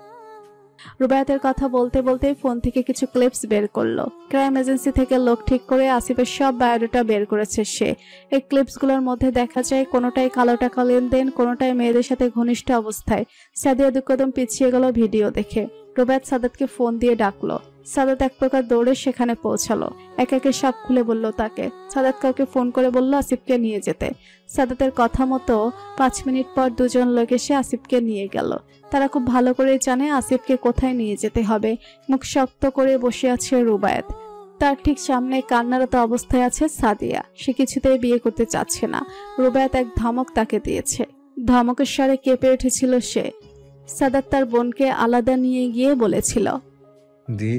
রুবায়েতের কথা বলতে বলতেই ফোন থেকে কিছু ক্লিপস বের করলো। ক্রাইম এজেন্সি থেকে লোক ঠিক করে আসিফের সব বায়োডাটা বের করেছে সে। এই ক্লিপসগুলোর মধ্যে দেখা যায় কোনোটাই কালো টাকা লেনদেন, কোনোটাই মেয়েদের সাথে ঘনিষ্ঠ অবস্থায়। সাদিয়া দু কদম পিছিয়ে গেল ভিডিও দেখে। রুবায়েত সাদাতকে ফোন দিয়ে ডাকলো। সাদাত এক প্রকার দৌড়ে সেখানে পৌঁছালো। এক একে সব খুলে বলল তাকে। সাদাত কাউকে ফোন করে বলল আসিফকে নিয়ে যেতে। সাদাতের কথা মতো 5 মিনিট পর দুজন লোক এসে আসিফকে নিয়ে গেল। তারা খুব ভালো করে জানে আসিফকে কোথায় নিয়ে যেতে হবে। মুখ শক্ত করে বসে আছে রুবায়েত। তার ঠিক সামনে কান্নারত অবস্থায় আছে সাদিয়া। সে কিছুতেই বিয়ে করতে চাচ্ছে না। রুবায়েত এক ধমক তাকে দিয়েছে। ধমকের স্বরে কেঁপে উঠেছিল সে। সাদাত তার বোনকে আলাদা নিয়ে গিয়ে বলেছিল, দি,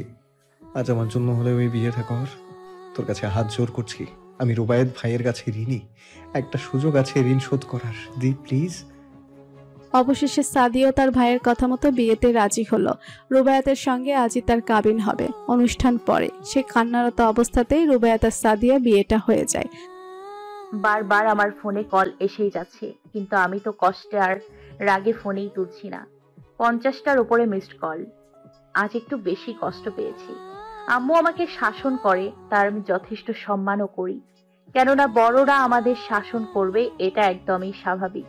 আজ আমার জন্য হলে ওই বিয়েটা কর। তোর কাছে হাত জোর করছি, আমি রুবায়েত ভাইয়ের কাছে ঋণী। একটা সুযোগ আছে ঋণ শোধ করার, দি প্লিজ। অবশেষে সাদিয়াও তার ভাইয়ের কথা মতো বিয়েতে রাজি হলো। রুবায়েতের সঙ্গে আজই তার কাবিন হবে। অনুষ্ঠান পরে সে কান্নারত অবস্থাতেই রুবায়েত আর সাদিয়া বিয়েটা হয়ে যায়। বারবার আমার ফোনে কল এসেই যাচ্ছে, কিন্তু আমি তো কষ্টে আর রাগে ফোনেই তুলছি না। 50টার উপরে মিসড কল। আজ একটু বেশি কষ্ট পেয়েছি। আম্মু আমাকে শাসন করে, তার আমি যথেষ্ট সম্মানও করি, কেননা বড়রা আমাদের শাসন করবে এটা একদমই স্বাভাবিক।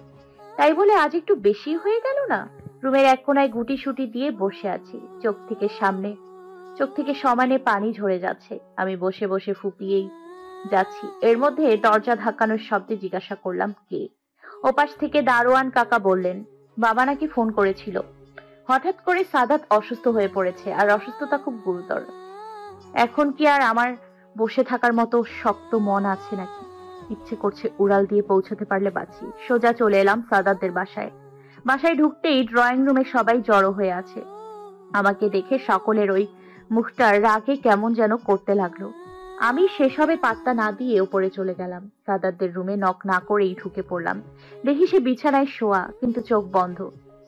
তাই বলে আজ একটু বেশি হয়ে গেল না? রুমের এক কোনায় গুটি সুটি দিয়ে বসে আছি, চোখ থেকে সমানে পানি ঝরে যাচ্ছে। আমি বসে বসে ফুপিয়েই যাচ্ছি। এর মধ্যে দরজা ধাক্কানোর শব্দে জিজ্ঞাসা করলাম কে। ওপাশ থেকে দারোয়ান কাকা বললেন, বাবা নাকি ফোন করেছিল। হঠাৎ করে সাদাত অসুস্থ হয়ে পড়েছে, আর অসুস্থতা খুব গুরুতর। এখন কি আর আমার বসে থাকার মতো শক্ত মন আছে নাকি? ইচ্ছে করছে উড়াল দিয়ে পৌঁছাতে পারলে বাঁচি। সোজা চলে এলাম সাদাতদের বাসায় ঢুকতেই ড্রয়িং রুমে সবাই জড়ো হয়ে আছে। আমাকে দেখে সকলের ওই মুখটার রাগে কেমন যেন করতে লাগলো। আমি সেসবে পাত্তা না দিয়ে উপরে চলে গেলাম। সাদাতদের রুমে নক না করেই ঢুকে পড়লাম। দেখি সে বিছানায় শোয়া, কিন্তু চোখ বন্ধ।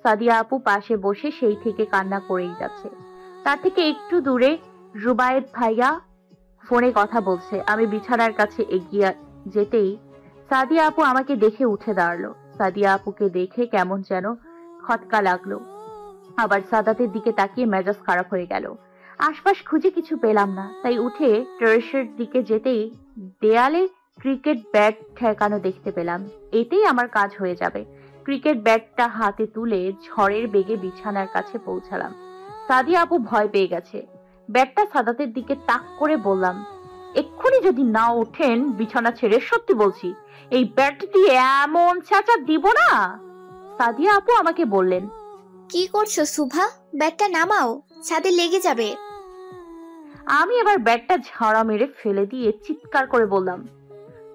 সাদিয়া আপু পাশে বসে সেই থেকে কান্না করেই যাচ্ছে। তার থেকে একটু দূরে রুবায়েত ভাইয়া ফোনে কথা বলছে। আমি বিছানার কাছে এগিয়ে যেতেই সাদিয়া আপু আমাকে দেখে উঠে দাঁড়ালো। সাদিয়া আপুকে দেখে কেমন যেন খটকা লাগলো। আবার সাদাতের দিকে তাকিয়ে মেজাজ খারাপ হয়ে গেল। আশপাশ খুঁজে কিছু পেলাম না, তাই উঠে টেরেসের দিকে যেতেই দেয়ালে ক্রিকেট ব্যাট ঠেকানো দেখতে পেলাম। এতেই আমার কাজ হয়ে যাবে। ক্রিকেট ব্যাটটা হাতে তুলে ঝড়ের বেগে বিছানার কাছে পৌঁছালাম। সাদিয়া আপু ভয় পেয়ে গেছে। ব্যাটটা সাদাতের দিকে তাক করে বললাম, এক্ষুনি যদি না ওঠেন বিছানা ছেড়ে, সত্যি বলছি এই ব্যাট দিয়ে এমন চেঁচা দিব না। সাদিয়া আপু আমাকে বললেন, কি করছো সুভা? ব্যাটটা নামাও, ছাদে লেগে যাবে। আমি এবার ব্যাটটা ঝাড়া মেরে ফেলে দিয়ে চিৎকার করে বললাম,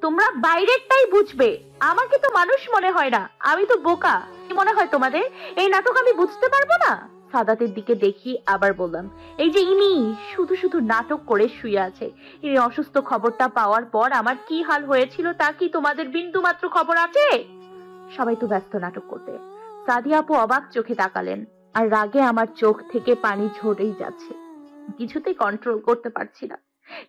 তোমরা বাইরেরটাই বুঝবে, আমাকে তো মানুষ মনে হয় না, আমি তো বোকা। কি মনে হয় তোমাদের এই নাটক আমি বুঝতে পারবো না? সাদাতের দিকে দেখি আবার বললাম, এই যে ইনি শুধু শুধু নাটক করে শুয়ে আছে। ইনি অসুস্থ খবরটা পাওয়ার পর আমার কি হাল হয়েছিল তা কি তোমাদের বিন্দু মাত্র খবর আছে? সবাই তো ব্যস্ত নাটক করতে। সাদিয়া আপু অবাক চোখে তাকালেন, আর রাগে আমার চোখ থেকে পানি ঝরেই যাচ্ছে। কিছুতেই কন্ট্রোল করতে পারছি না।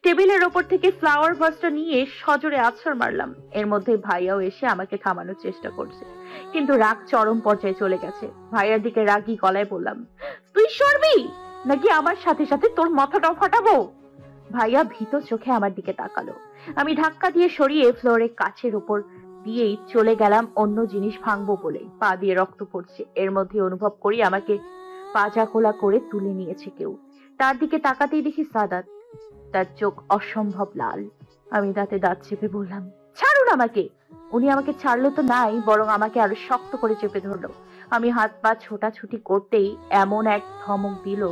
টেবিলের ওপর থেকে ফ্লাওয়ার ভাসটা নিয়ে সজোরে আছড় মারলাম। এর মধ্যে ভাইয়াও এসে আমাকে থামানোর চেষ্টা করছে, কিন্তু রাগ চরম পর্যায়ে চলে গেছে। ভাইয়ার দিকে রাগী গলায় বললাম, তুই সরবি নাকি আমার সাথে সাথে তোর মাথাটাও ফাটাবো? ভাইয়া ভীত চোখে আমার দিকে তাকালো। আমি ধাক্কা দিয়ে সরিয়ে ফ্লোরে কাচের উপর দিয়েই চলে গেলাম অন্য জিনিস ভাঙবো বলে। পা দিয়ে রক্ত পড়ছে। এর মধ্যে অনুভব করি আমাকে পাজা খোলা করে তুলে নিয়েছে কেউ। তার দিকে তাকাতেই দেখি সাদাত। তার চোখ অসম্ভব লাল। আমি দাঁতে দাঁত চেপে বললাম, ছাড়ুন আমাকে। উনি আমাকে ছাড়লো তো নাই, বরং আমাকে আরো শক্ত করে চেপে ধরলো। আমি হাত পা ছোটাছুটি করতেই এমন এক ধমক দিল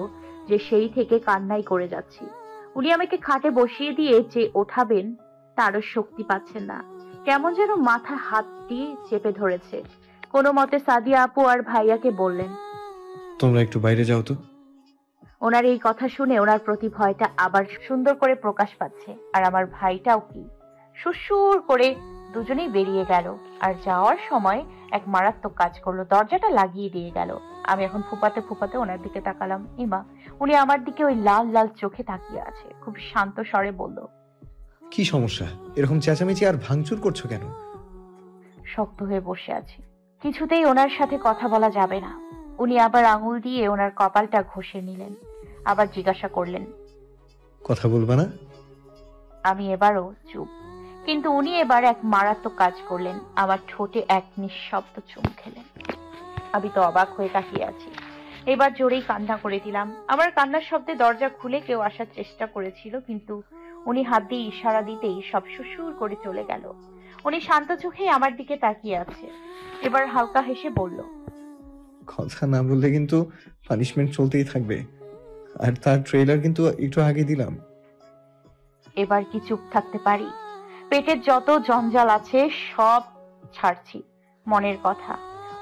যে সেই থেকে কান্নাই করে যাচ্ছি। উনি আমাকে খাটে বসিয়ে দিয়ে যে ওঠাবেন তারও শক্তি পাচ্ছেন না। কেমন যেন মাথা হাত দিয়ে চেপে ধরেছে। কোনো মতে সাদিয়া আপু আর ভাইয়াকে বললেন, তোমরা একটু বাইরে যাও তো। ওনার এই কথা শুনে ওনার প্রতি ভয়টা আবার সুন্দর করে প্রকাশ পাচ্ছে। আর আমার ভাইটাও কি সুসুর করে দুজনেই বেরিয়ে গেল। আর যাওয়ার সময় এক মারাত্মক কাজ করলো, দরজাটা লাগিয়ে দিয়ে গেল। আমি এখন ফুপাতে ফুপাতে ওনার দিকে তাকালাম। ইমা, উনি আমার দিকে ওই লাল লাল চোখে তাকিয়ে আছে। খুব শান্ত স্বরে বলল, কি সমস্যা? এরকম চেঁচামেচি আর ভাঙচুর করছো কেন? শক্ত হয়ে বসে আছি, কিছুতেই ওনার সাথে কথা বলা যাবে না। উনি আবার আঙুল দিয়ে ওনার কপালটা ঘষে নিলেন, আবার জিজ্ঞাসা করলেন, কথা বলবা না? আমি এবারও চুপ। কিন্তু উনি এবার এক মারাত্মক কাজ করলেন, আমার ঠোঁটে এক নিঃশব্দ চুম খেলেন। আমি তো অবাক হয়ে তাকিয়ে আছি। এবার জোরেই কান্না করে দিলাম। আমার কান্নার শব্দে দরজা খুলে কেউ আসার চেষ্টা করেছিল, কিন্তু উনি হাত দিয়ে ইশারা দিতেই সব সুসুর করে চলে গেল। উনি শান্ত চোখে আমার দিকে তাকিয়ে আছে। এবার হালকা হেসে বলল, কথা না বললে কিন্তু পানিশমেন্ট চলতেই থাকবে, আর তার ট্রেলার কিন্তু একটু আগে দিলাম। এবার কি চুপ থাকতে পারি? পেটের যত জঞ্জাল আছে সব ছাড়ছি, মনের কথা।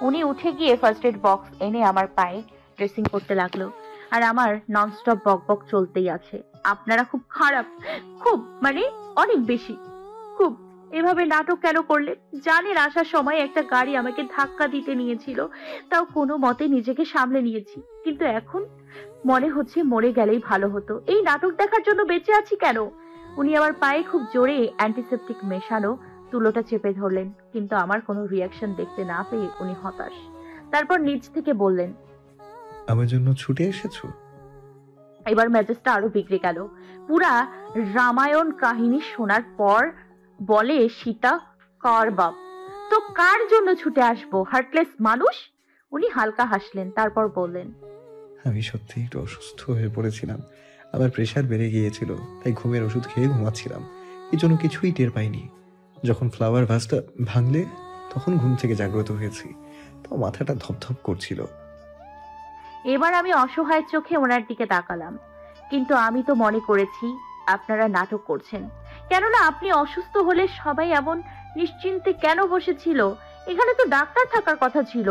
উনি উঠে গিয়ে ফার্স্ট এড বক্স এনে আমার পায়ে ড্রেসিং করতে লাগলো, আর আমার ননস্টপ বক বক চলতেই আছে। আপনারা খুব খারাপ, খুব মানে অনেক বেশি, খুব। এভাবে নাটক কেন করলে? জানেন আসার সময় একটা গাড়ি আমাকে ধাক্কা দিতে নিয়েছিল, তাও কোনো মতে নিজেকে সামলে নিয়েছি। কিন্তু এখন মনে হচ্ছে মরে গেলেই ভালো হতো। এই নাটক দেখার জন্য বেঁচে আছি কেন? উনি আমার পায়ে খুব জোরে অ্যান্টিসেপটিক মেশানো তুলোটা চেপে ধরলেন, কিন্তু আমার কোনো রিয়াকশন দেখতে না পেয়ে উনি হতাশ। তারপর নিজ থেকে বললেন, আমার জন্য ছুটে এসেছো? এবার মেজাজটা আরো বিগড়ে গেল। পুরা রামায়ণ কাহিনী শোনার পর বলে সীতা কার বাপ, তো কার জন্য ছুটে আসবো? হার্টলেস মানুষ। উনি হালকা হাসলেন, তারপর বললেন, আমি সত্যি একটু অসুস্থ হয়ে পড়েছিলাম। আমার প্রেশার বেড়ে গিয়েছিল, তাই ঘুমের ওষুধ খেয়ে ঘুমাচ্ছিলাম। এই জন্য কিছুই টের পাইনি। যখন ফ্লাওয়ার ভাসটা ভাঙলে তখন ঘুম থেকে জাগ্রত হয়েছি, তো মাথাটা ধপধপ করছিল। এবার আমি অসহায় চোখে ওনার দিকে তাকালাম। কিন্তু আমি তো মনে করেছি আপনারা নাটক করছেন, কেননা আপনি অসুস্থ হলে সবাই এমন নিশ্চিন্তে কেন বসেছিল? এখানে তো ডাক্তার থাকার কথা ছিল।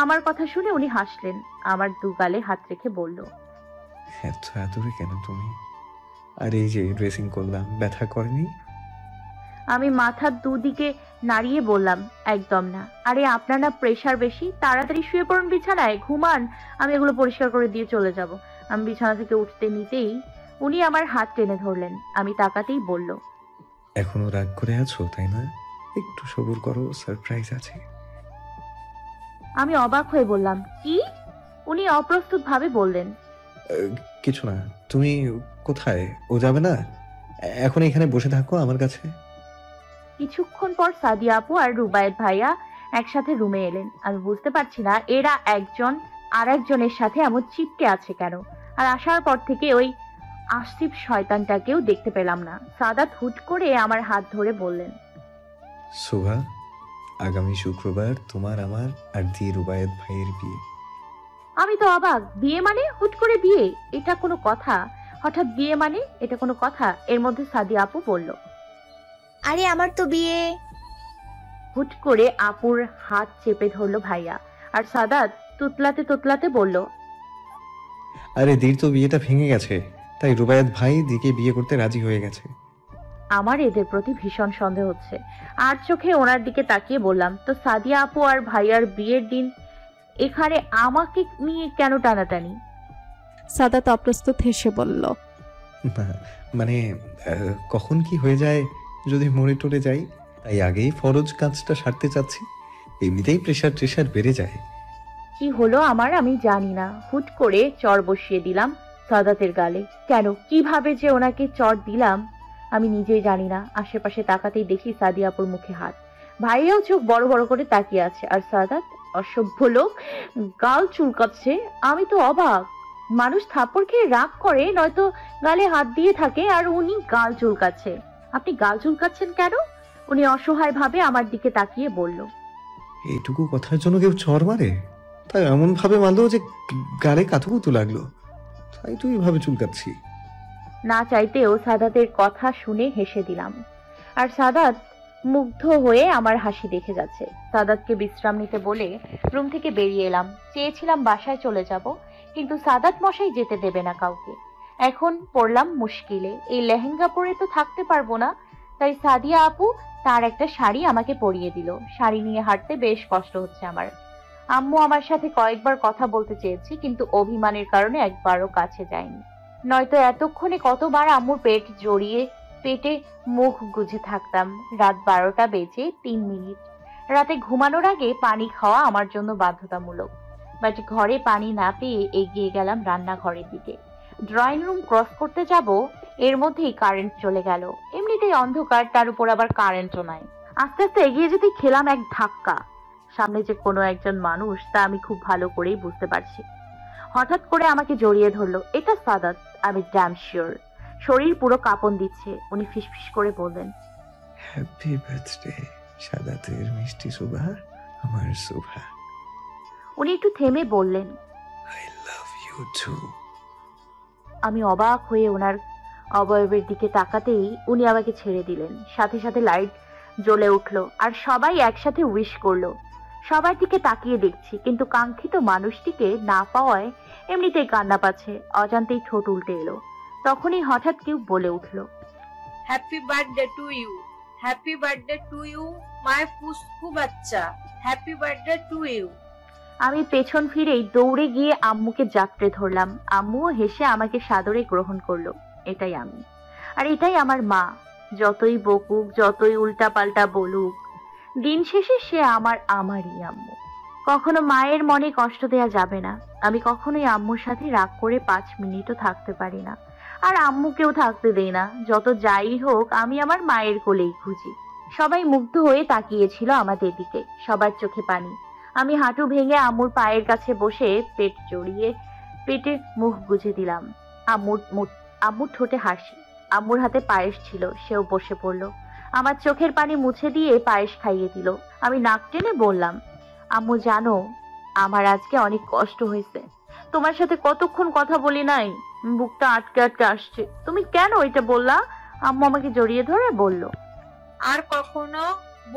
আমার কথা শুনে উনি হাসলেন, আমার দুগালে হাত রেখে বলল, এত আদরে কেন তুমি? আর এই যে ড্রেসিং করলাম, ব্যথা করেনি? আমি মাথার দুদিকে নাড়িয়ে বললাম, একদম না। আরে আপনার না প্রেশার বেশি, তাড়াতাড়ি শুয়ে পড়ুন বিছানায়, ঘুমান, আমি এগুলো পরিষ্কার করে দিয়ে চলে যাব। আমি বিছানা থেকে উঠতে নিতেই উনি আমার হাত টেনে ধরলেন। আমি তাকাতেই বলল, এখনো রাগ করে আছো তাই না? একটু সবুর করো, সারপ্রাইজ আছে। আমি অবাক হয়ে বললাম, কি? উনি অপ্রস্তুত ভাবে বললেন, কিছু না। তুমি কোথায়? ও যাবে না? এখন এখানে বসে থাকো আমার কাছে। কিছুক্ষণ পর সাদিয়া আপু আর রুবায়েত ভাইয়া একসাথে রুমে এলেন। আমি বুঝতে পারছি না এরা একজন আর একজনের সাথে এমন চিপকে আছে কেন। আর আসার পর থেকে ওই আসিফ শয়তানটাকেও দেখতে পেলাম না। সাদাত হুট করে আমার হাত ধরে বললেন, শোভা, আগামী শুক্রবার তোমার, আমার আর দি রুবায়েত ভাইয়ের বিয়ে। আমি তো অবাক। বিয়ে মানে? হুট করে বিয়ে? এটা কোনো কথা? হঠাৎ বিয়ে মানে এটা কোনো কথা? এর মধ্যে সাদিয়া আপু বলল, আরে আমার তো বিয়ে। হুট করে আপুর হাত চেপে ধরলো ভাইয়া। আর সাদাত তুতলাতে তুতলাতে বলল, আরে দির তো বিয়েটা ভেঙে গেছে, তাই রুবায়েত ভাই দিকে বিয়ে করতে রাজি হয়ে গেছে। আমার এদের প্রতি ভীষণ সন্দেহ হচ্ছে। আর চোখে ওনার দিকে তাকিয়ে বললাম, তো সাদিয়া আপু আর ভাইয়ার বিয়ের দিন এখানে আমাকে নিয়ে কেন টানাটানি? সাদাত অপ্রস্তুত হেসে বলল, না, মানে কখন কি হয়ে যায় যদি মরে টরে যাই, তাই আগেই ফরজ কাজটা সারতে চাচ্ছি। এমনিতেই প্রেশার বেড়ে যায়। কি হলো আমার আমি জানি না, হুট করে চর বসিয়ে দিলাম সাদাতের গালে। কেন, কিভাবে যে ওনাকে চর দিলাম আমি নিজেই জানি না। আশেপাশে তাকাতেই দেখি সাদিয়াপুর মুখে হাত। ভাইয়াও চোখ বড় বড় করে তাকিয়ে আছে। আর সাদাত অসভ্য লোক, গাল চুলকাচ্ছে। আমি তো অবাক। মানুষ থাপ্পড় খেয়ে রাগ করে, নয়তো গালে হাত দিয়ে থাকে, আর উনি গাল চুলকাচ্ছে। আপনি গাল চুলকাচ্ছেন কেন? উনি অসহায় ভাবে আমার দিকে তাকিয়ে বলল, এইটুকু কথার জন্য কেউ চর মারে? তাই এমন ভাবে মারলো যে গালে কাতুকুতু লাগলো, তাই তুই ভাবে চুলকাচ্ছি। না চাইতেও সাদাতের কথা শুনে হেসে দিলাম। আর সাদাত মুগ্ধ হয়ে আমার হাসি দেখে যাচ্ছে। সাদাতকে বিশ্রাম নিতে বলে রুম থেকে বেরিয়ে এলাম। চেয়েছিলাম বাসায় চলে যাব, কিন্তু সাদাত মশাই যেতে দেবে না কাউকে। এখন পড়লাম মুশকিলে। এই লেহেঙ্গা পরে তো থাকতে পারবো না, তাই সাদিয়া আপু তার একটা শাড়ি আমাকে পরিয়ে দিল। শাড়ি নিয়ে হাঁটতে বেশ কষ্ট হচ্ছে আমার। আম্মু আমার সাথে কয়েকবার কথা বলতে চেয়েছি, কিন্তু অভিমানের কারণে একবারও কাছে যায়নি। নয়তো এতক্ষণে কতবার আম্মুর পেট জড়িয়ে পেটে মুখ গুজে থাকতাম। রাত 12টা বেজে 3 মিনিট। রাতে ঘুমানোর আগে পানি খাওয়া আমার জন্য বাধ্যতামূলক। বাট ঘরে পানি না পেয়ে এগিয়ে গেলাম রান্নাঘরের দিকে। ড্রয়িং রুম ক্রস করতে যাব, এর মধ্যেই কারেন্ট চলে গেল। এমনিতেই অন্ধকার, তার উপর আবার কারেন্টও নাই। আস্তে আস্তে এগিয়ে যেতেই খেলাম এক ধাক্কা। সামনে যে কোনো একজন মানুষ তা আমি খুব ভালো করেই বুঝতে পারছি। হঠাৎ করে আমাকে জড়িয়ে ধরলো। এটা সাদাত, আমি ড্যাম শিওর। শরীর পুরো কাঁপন দিচ্ছে। উনি ফিসফিস করে বললেন, হ্যাপি বার্থডে সাদাতের মিষ্টি শোভা, আমার শোভা। উনি একটু থেমে বললেন, আই লাভ ইউ টু। আমি অবাক হয়ে ওনার অবয়বের দিকে তাকাতেই উনি আমাকে ছেড়ে দিলেন। সাথে সাথে লাইট জ্বলে উঠলো, আর সবাই একসাথে উইশ করলো। সবার দিকে তাকিয়ে দেখছি, কিন্তু কাঙ্ক্ষিত মানুষটিকে না পাওয়ায় এমনিতেই কান্না পাচ্ছে। অজান্তেই ঠোঁট উল্টে এলো। তখনই হঠাৎ কেউ বলে উঠলো, happy birthday to you, happy birthday to you my Pushpu বাচ্চা, হ্যাপি বার্থডে টু ইউ। আমি পেছন ফিরেই দৌড়ে গিয়ে আম্মুকে জাপটে ধরলাম। আম্মুও হেসে আমাকে সাদরে গ্রহণ করলো। এটাই আমি, আর এটাই আমার মা। যতই বকুক, যতই উল্টা পাল্টা বলুক, দিন শেষে সে আমারই আম্মু। কখনো মায়ের মনে কষ্ট দেয়া যাবে না। আমি কখনোই আম্মুর সাথে রাগ করে 5 মিনিটও থাকতে পারি না, আর আম্মুকেও থাকতে দেই না। যত যাই হোক আমি আমার মায়ের কোলেই খুঁজি। সবাই মুগ্ধ হয়ে তাকিয়েছিল আমাদের দিকে, সবার চোখে পানি। আমি হাঁটু ভেঙে আম্মুর পায়ের কাছে বসে পেট জড়িয়ে পেটে মুখ গুজে দিলাম। আম্মুর ঠোঁটে হাসি। আম্মুর হাতে পায়েস ছিল, সেও বসে পড়লো। আমার চোখের পানি মুছে দিয়ে পায়েস খাইয়ে দিল। আমি নাক টেনে বললাম, আম্মু জানো আমার আজকে অনেক কষ্ট হয়েছে। তোমার সাথে কতক্ষণ কথা বলি নাই, বুকটা আটকে আটকে আসছে। তুমি কেন এটা বললা? আম্মু আমাকে জড়িয়ে ধরে বলল, আর কখনো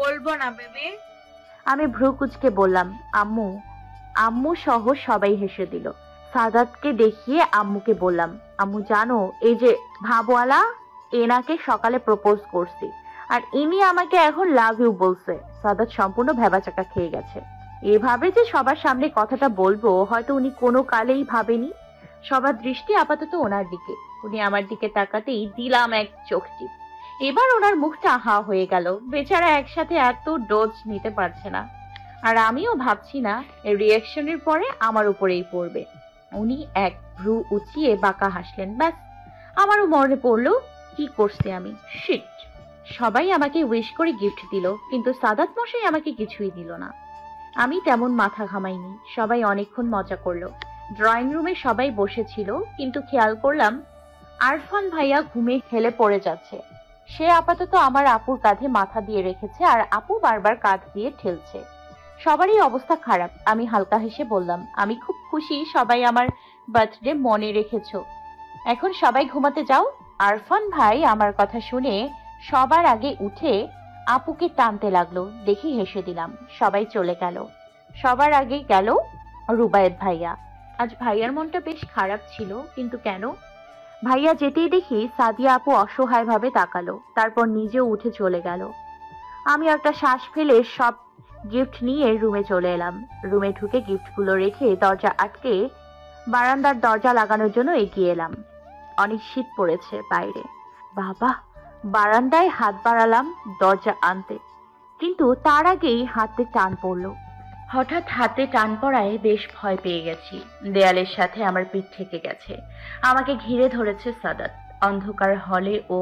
বলবো না বেবি। আমি ভ্রু কুচকে বললাম, আম্মু। আম্মু সহ সবাই হেসে দিল। সাদাতকে দেখিয়ে আম্মুকে বললাম, আম্মু জানো এই যে ভাবওয়ালা, এনাকে সকালে প্রপোজ করছি, আর ইনি আমাকে এখন লাভ ইউ বলছে। সাদাত সম্পূর্ণ ভেবাচাকা খেয়ে গেছে। এভাবে যে সবার সামনে কথাটা বলবো হয়তো উনি কোনো কালেই ভাবেনি। সবার দৃষ্টি আপাতত ওনার দিকে। উনি আমার দিকে তাকাতেই দিলাম এক চোখ টিপ। এবার ওনার মুখটা হা হয়ে গেল। বেচারা একসাথে এত ডোজ নিতে পারছে না, আর আমিও ভাবছি না এর রিয়াকশনের পরে আমার উপরেই পড়বে। উনি এক ভ্রু উঁচিয়ে বাঁকা হাসলেন। ব্যাস, আমারও মনে পড়লো কি করছি আমি। শিট। সবাই আমাকে উইশ করে গিফট দিল, কিন্তু সাদাত মশাই আমাকে কিছুই দিল না। আমি তেমন মাথা ঘামাইনি। সবাই অনেকক্ষণ মজা করলো। ড্রয়িং রুমে সবাই বসেছিল, কিন্তু খেয়াল করলাম আরফান ভাইয়া ঘুমে হেলে পড়ে যাচ্ছে। সে আপাতত আমার আপুর কাঁধে মাথা দিয়ে রেখেছে, আর আপু বারবার কাঁধ দিয়ে ঠেলছে। সবারই অবস্থা খারাপ। আমি হালকা হেসে বললাম, আমি খুব খুশি সবাই আমার বার্থডে মনে রেখেছো। এখন সবাই ঘুমাতে যাও। আরফান ভাই আমার কথা শুনে সবার আগে উঠে আপুকে টানতে লাগলো। দেখি হেসে দিলাম। সবাই চলে গেল। সবার আগে গেল রুবায়েত ভাইয়া। আজ ভাইয়ার মনটা বেশ খারাপ ছিল, কিন্তু কেন? ভাইয়া যেতেই দেখি সাদিয়া আপু অসহায়ভাবে তাকালো, তারপর নিজেও উঠে চলে গেল। আমি একটা শ্বাস ফেলে সব গিফট নিয়ে রুমে চলে এলাম। রুমে ঢুকে গিফটগুলো রেখে দরজা আটকে বারান্দার দরজা লাগানোর জন্য এগিয়ে এলাম। অনেক শীত পড়েছে বাইরে। বাবা, বারান্দায় হাত বাড়ালাম দরজা আনতে, কিন্তু তার আগেই হাতে টান পড়লো। হঠাৎ হাতে টান পড়ায় বেশ ভয় পেয়ে গেছি। দেয়ালের সাথে আমার পিঠ ঠেকে গেছে। আমাকে ঘিরে ধরেছে সাদাত। অন্ধকার হলে ও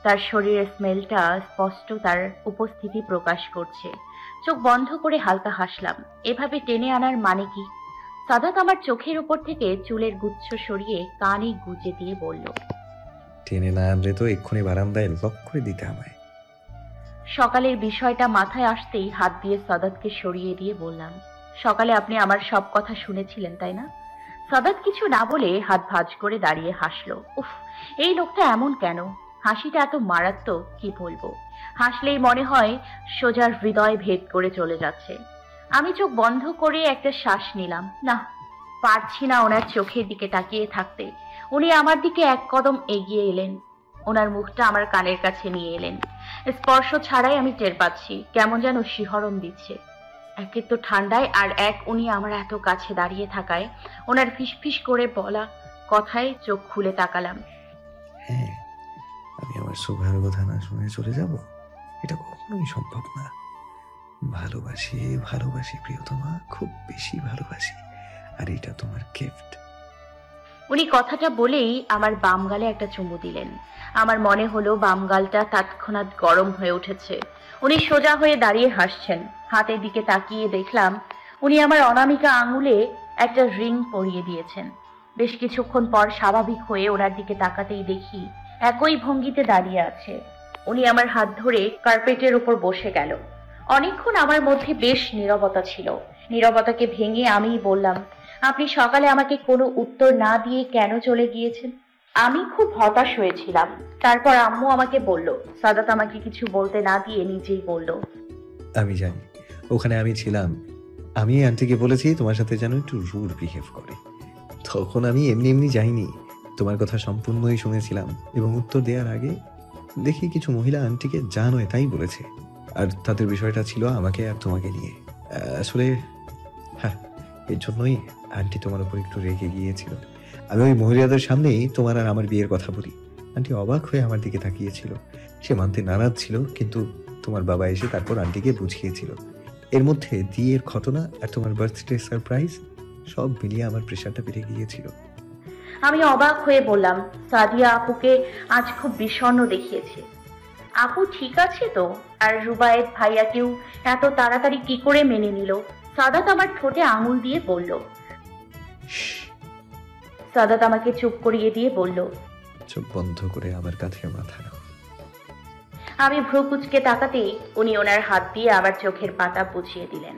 তার শরীরের স্মেলটা স্পষ্ট তার উপস্থিতি প্রকাশ করছে। চোখ বন্ধ করে হালকা হাসলাম। এভাবে টেনে আনার মানে কি? সাদাত আমার চোখের উপর থেকে চুলের গুচ্ছ সরিয়ে কানে গুজে দিয়ে বলল, টেনে না আনলে তো এক্ষুনি বারান্দায় লক করে দিতে আমায়। সকালের বিষয়টা মাথায় আসতেই হাত দিয়ে সাদাতকে সরিয়ে দিয়ে বললাম, সকালে আপনি আমার সব কথা শুনেছিলেন তাই না? সাদাত কিছু না বলে হাত ভাঁজ করে দাঁড়িয়ে হাসলো। উফ, এই লোকটা এমন কেন? হাসিটা এত মারাত্মক, কি বলবো। হাসলেই মনে হয় সোজা হৃদয় ভেদ করে চলে যাচ্ছে। আমি চোখ বন্ধ করে একটা শ্বাস নিলাম। না, পারছি না ওনার চোখের দিকে তাকিয়ে থাকতে। উনি আমার দিকে এক কদম এগিয়ে এলেন। ওনার মুখটা আমার কানের কাছে নিয়ে এলেন। স্পর্শ ছাড়াই আমি টের পাচ্ছি কেমন যেন শিহরণ দিচ্ছে। একে তো ঠান্ডায়, আর এক উনি আমার এত কাছে দাঁড়িয়ে থাকায় ওনার ফিসফিস করে বলা কথায় চোখ খুলে তাকালাম। হ্যাঁ, আমি আমার সুভার কথা না শুনে চলে যাব? এটা কখনোই সম্ভব না। ভালোবাসি ভালোবাসি প্রিয়তমা, খুব বেশি ভালোবাসি, আর এটা তোমার গিফট। উনি কথাটা বলেই আমার বাম গালে একটা চুমু দিলেন। আমার মনে হলো বাম গালটা তৎক্ষণাৎ গরম হয়ে উঠেছে। উনি সোজা হয়ে দাঁড়িয়ে হাসছেন। হাতের দিকে তাকিয়ে দেখলাম উনি আমার অনামিকা আঙুলে একটা রিং পরিয়ে দিয়েছেন। বেশ কিছুক্ষণ পর স্বাভাবিক হয়ে ওনার দিকে তাকাতেই দেখি একই ভঙ্গিতে দাঁড়িয়ে আছে। উনি আমার হাত ধরে কার্পেটের উপর বসে গেল। অনেকক্ষণ আমার মধ্যে বেশ নীরবতা ছিল। নীরবতাকে ভেঙে আমিই বললাম, আপনি সকালে আমাকে কোনো উত্তর না দিয়ে কেন চলে গিয়েছেন? আমি খুব হতাশ হয়েছিলাম। তারপর আম্মু আমাকে বলল, সাদাত আমাকে কিছু বলতে না দিয়ে নিজেই বলল, আমি জানি ওখানে আমি ছিলাম। আমি আন্টিকে বলেছি তোমার সাথে যেন একটু রুড বিহেভ করে। তখন আমি এমনি এমনি যাইনি, তোমার কথা সম্পূর্ণই শুনেছিলাম, এবং উত্তর দেওয়ার আগে দেখি কিছু মহিলা আন্টিকে যা নয় তাই বলেছে, আর তাদের বিষয়টা ছিল আমাকে আর তোমাকে নিয়ে। আসলে হ্যাঁ, এর জন্যই আন্টি তোমার উপর একটু রেগে গিয়েছিল। আমি ওই মহিলাদের সামনেই তোমার আর আমার বিয়ের কথা বলি। আন্টি অবাক হয়ে আমার দিকে তাকিয়েছিল। সে মানতে নারাজ ছিল, কিন্তু তোমার বাবা এসে তারপর আন্টিকে বুঝিয়েছিল। এর মধ্যে দিয়ের ঘটনা আর তোমার বার্থডে সারপ্রাইজ সব মিলিয়ে আমার প্রেশারটা বেড়ে গিয়েছিল। আমি অবাক হয়ে বললাম, সাদিয়া আপুকে আজ খুব বিষণ্ণ দেখিয়েছে। আপু ঠিক আছে তো? আর রুবায়েত ভাইয়াকেও এত তাড়াতাড়ি কি করে মেনে নিল? সাদাত আমার ঠোঁটে আঙুল দিয়ে বলল। সাদাত আমাকে চুপ করিয়ে দিয়ে বলল, চোখ বন্ধ করে আমার কাঁধে মাথা রাখো। আমি ভ্রু কুচকে তাকাতেই উনি ওনার হাত দিয়ে আবার চোখের পাতা বুঝিয়ে দিলেন।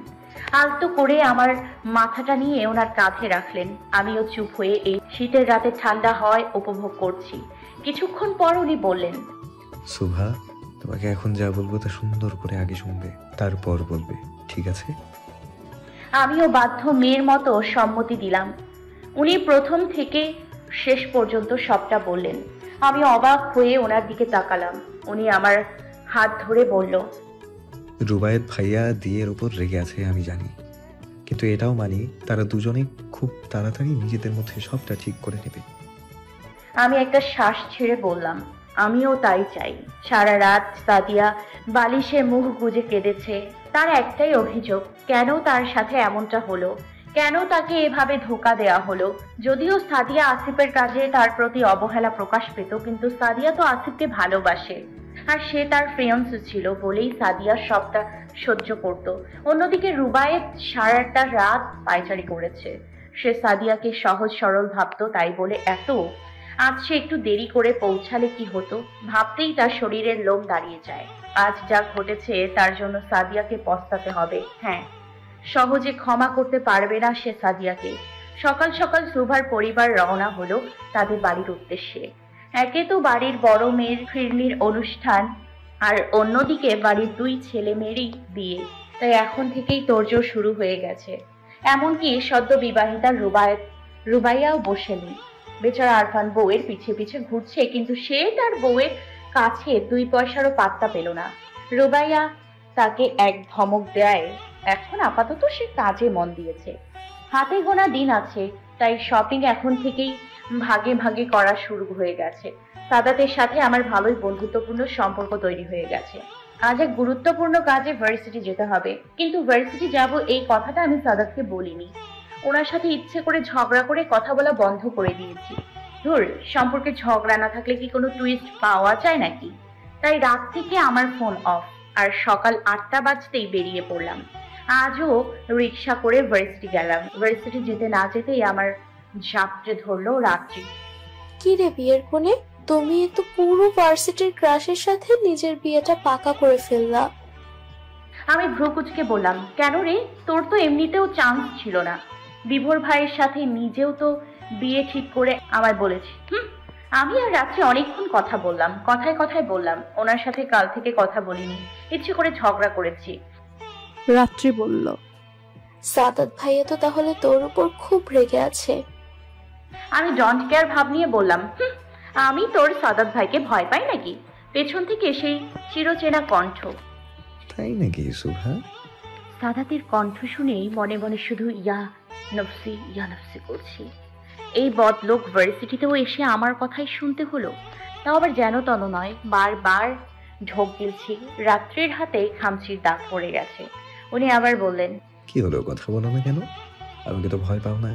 আলতো করে আমার মাথাটা নিয়ে ওনার কাঁধে রাখলেন। আমিও চুপ হয়ে এই শীতের রাতে ঠান্ডা হয় উপভোগ করছি। কিছুক্ষণ পর উনি বললেন, সুভা, তোমাকে এখন যা বলবো তা সুন্দর করে আগে শুনবে, তারপর বলবে, ঠিক আছে? আমিও বাধ্য মেয়ের মতো সম্মতি দিলাম। উনি প্রথম থেকে শেষ পর্যন্ত সবটা বললেন। আমি অবাক হয়ে ওনার দিকে তাকালাম। উনি আমার হাত ধরে বলল, রুবায়েত ভাইয়া দিয়ের ওপর রেগে আছে আমি জানি, কিন্তু এটাও মানি তারা দুজনে খুব তাড়াতাড়ি নিজেদের মধ্যে সবটা ঠিক করে নেবে। আমি একটা শ্বাস ছেড়ে বললাম, আমিও তাই চাই। সারা রাত সাদিয়া বালিশে মুখ গুজে কেঁদেছে। তার একটাই অভিযোগ, কেন তার সাথে এমনটা হলো, কেন তাকে এভাবে ধোঁকা দেয়া হলো। যদিও সাদিয়া আসিফের কাজে তার প্রতি অবহেলা প্রকাশ পেত, কিন্তু সাদিয়া তো আসিফকে ভালোবাসে, আর সে তার ফ্রেন্ডস ছিল বলেই সাদিয়া সবটা সহ্য করত। অন্যদিকে রুবায়েত সারাটা রাত পায়চারি করেছে। সে সাদিয়াকে সহজ সরল ভাবত, তাই বলে এত। আজ সে একটু দেরি করে পৌঁছালে কি হতো, ভাবতেই তার শরীরের লোম দাঁড়িয়ে যায়। আজ যা ঘটেছে তার জন্য সাদিয়াকে পস্তাতে হবে। হ্যাঁ, সহজে ক্ষমা করতে পারবে না সে সাদিয়াকে। সকাল সকাল সুভার পরিবার রওনা হলো তাদের বাড়ির উদ্দেশ্যে। একে তো বাড়ির বড় মেয়ের ফিরনির অনুষ্ঠান, আর অন্যদিকে বাড়ির দুই ছেলে মেয়েরই বিয়ে, তাই এখন থেকেই তোড়জোড় শুরু হয়ে গেছে। এমনকি সদ্য বিবাহিতা রুবাইয়াও বসেনি। বেচারা আরফান বউয়ের পিছে পিছে ঘুরছে, কিন্তু সে তার বউয়ের কাছে 2 পয়সারও পাত্তা পেল না। রুবাইয়া তাকে এক ধমক দেয়। এখন আপাতত সে কাজে মন দিয়েছে। হাতে গোনা দিন আছে, তাই শপিং এখন থেকেই ভাগে ভাগে করা শুরু হয়ে গেছে। সাদাতের সাথে আমার ভালোই বন্ধুত্বপূর্ণ সম্পর্ক তৈরি হয়ে গেছে। আজ এক গুরুত্বপূর্ণ কাজে ভার্সিটি যেতে হবে, কিন্তু ভার্সিটি যাব এই কথাটা আমি সাদাতকে বলিনি। ওনার সাথে ইচ্ছে করে ঝগড়া করে কথা বলা বন্ধ করে দিয়েছি। ধুর, সম্পর্কে ঝগড়া না থাকলে কি কোনো টুইস্ট পাওয়া যায় নাকি? তাই রাত থেকে আমার ফোন অফ, আর সকাল 8টা বাজতেই বেরিয়ে পড়লাম। আজও রিক্সা করে ভার্সিটি গেলাম। ভার্সিটি যেতে না যেতেই আমার ঝাপটে ধরলো রাত্রি। কি রে বিয়ের কোণে, তুমি তো পুরো ভার্সিটির ক্রাশের সাথে নিজের বিয়েটা পাকা করে ফেললা। আমি ভ্রু কুচকে বললাম, কেন রে, তোর তো এমনিতেও চান্স ছিল না। বিভোর ভাইয়ের সাথে নিজেও তো বিয়ে ঠিক করে আমায় বলেছি। আমি আর রাত্রে অনেকক্ষণ কথা বললাম, কথায় কথায় বললাম ওনার সাথে কাল থেকে কথা বলিনি, ইচ্ছে করে ঝগড়া করেছি। রাত্রি বলল, সাদাত ভাইয়া তো তাহলে তোর উপর খুব রেগে আছে। আমি ডন্ট কেয়ার ভাব নিয়ে বললাম, আমি তোর সাদাত ভাইকে ভয় পাই নাকি? পেছন থেকে সেই চিরচেনা কণ্ঠ। তাই নাকি সুভা? সাদাতের কণ্ঠ শুনেই মনে মনে শুধু ইয়া নফসি করছি। এই বদলোক ভার্সিটিতেও এসে আমার কথাই শুনতে হলো, তাও আবার যেন তন নয়। বারবার ঢোক গিলছি। রাত্রির হাতে খামচির দাগ পড়ে গেছে। উনি আবার বললেন, কি হলো, কথা বলো না কেন? আমাকে তো ভয় পাও না?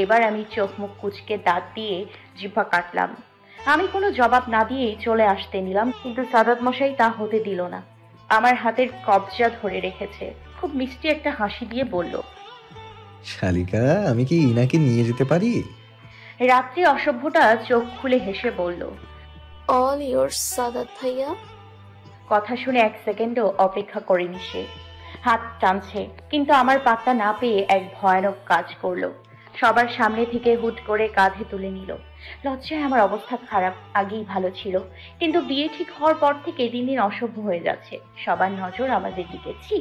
এবার আমি চোখ মুখ কুচকে দাঁত দিয়ে জিহ্বা কাটলাম। আমি কোনো জবাব না দিয়েই চলে আসতে নিলাম, কিন্তু সাদাত মশাই তা হতে দিল না। আমার হাতের কবজা ধরে রেখেছে। খুব মিষ্টি একটা হাসি দিয়ে বলল, শালিকা, আমি কি ইনাকে নিয়ে যেতে পারি? রাত্রি অসভ্যটা চোখ খুলে হেসে বলল, অল ইয়োর সাদাত ভাইয়া। কথা শুনে 1 সেকেন্ডও অপেক্ষা করেনি সে। হাত টানছে, কিন্তু আমার পাত্তা না পেয়ে এক ভয়ানক কাজ করলো। সবার সামনে থেকে হুট করে কাঁধে তুলে নিল। লজ্জায় আমার অবস্থা খারাপ। আগেই ভালো ছিল, কিন্তু বিয়ে ঠিক হওয়ার পর থেকে দিন দিন অসভ্য হয়ে যাচ্ছে। সবার নজর আমাদের দিকে। ছি,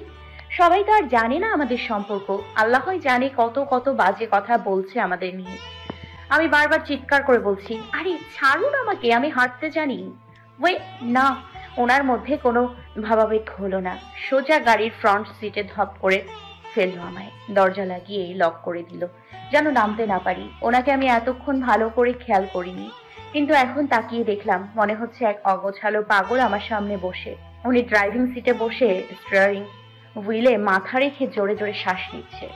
সবাই তো আর জানে না আমাদের সম্পর্ক। আল্লাহই জানে কত কত বাজে কথা বলছে আমাদের নিয়ে। আমি বারবার চিৎকার করে বলছি, আরে ছাড়ুন আমাকে, আমি হাঁটতে জানি। ওয়ে না, ওনার মধ্যে কোনো ভাবাবেগ হলো না। সোজা গাড়ির ফ্রন্ট সিটে ধপ করে ফেললো আমায়। দরজা লাগিয়ে লক করে দিল, যেন নামতে না পারি। ওনাকে আমি এতক্ষণ ভালো করে খেয়াল করিনি, কিন্তু এখন তাকিয়ে দেখলাম মনে হচ্ছে এক অগোছালো পাগল আমার সামনে বসে। উনি ড্রাইভিং সিটে বসে স্টিয়ারিং হুইলে মাথা রেখে জোরে জোরে শ্বাস নিচ্ছে।